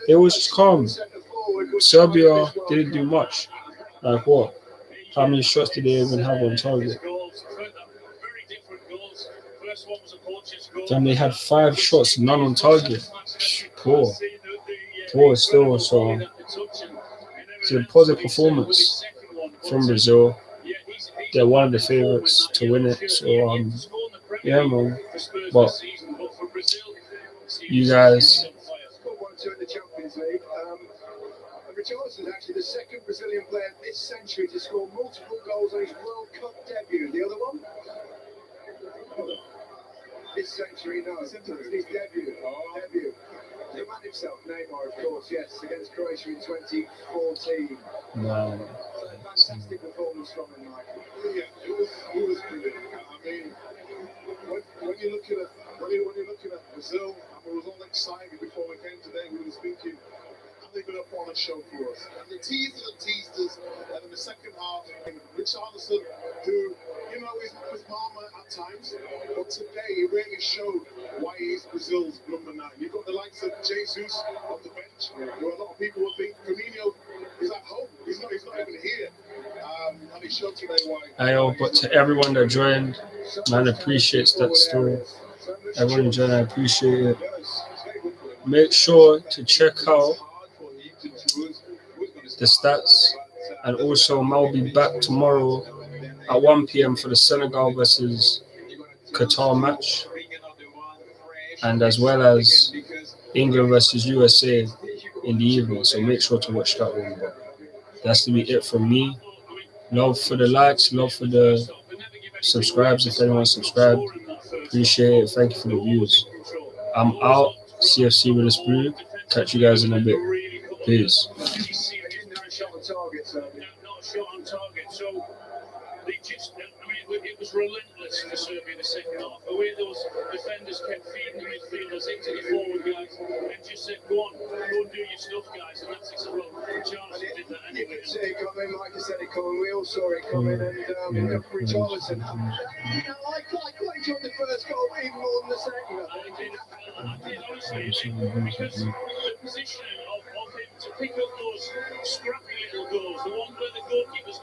It was just calm. Serbia didn't do much. Like what? How many shots did they even have on target? Then they had 5 shots, none on target. Poor still. So it's a positive performance from Brazil. They're one of the favorites to win it. So yeah, man. But you guys. Richarlison is actually the second Brazilian player this century to score multiple goals on his World Cup debut. The other one? This century, no. It's his debut. The man himself, Neymar, of course, yes, against Croatia in 2014. No. Fantastic performance from him, Michael. Yeah, it was brilliant. I mean, when you're looking at Brazil, we was all excited before we came today. We was thinking, they're going to put on a show for us. And they teased us, and in the second half, Richarlison, who, was Palmer at times, but today he really showed why he's Brazil's number 9. You've got the likes of Jesus on the bench, where a lot of people would think Firmino is at home. He's not even here. And he showed today why. But to everyone that joined, man appreciates that story. Everyone joined, I appreciate it. Make sure to check out the stats, and also I'll be back tomorrow at 1 p.m. for the Senegal versus Qatar match, and as well as England versus USA in the evening. So make sure to watch that one. But that's to be it from me. Love for the likes, love for the subscribes. If anyone subscribed, appreciate it. Thank you for the views. I'm out. CFC with a sprue. Catch you guys in a bit. Peace. Not a shot on target. So they just, it was relentless for Serbia in the second half. The way those defenders kept feeding the midfielders into the forward guys and just said, go on do your stuff, guys. And that's exactly what Charles did that anyway. You could see it coming, like you said it coming. We all saw it coming, and Richarlison. I quite enjoyed the first goal even more than the second. I did honestly, because the positioning of him to pick up those scrappy little goals, the one where the goalkeeper's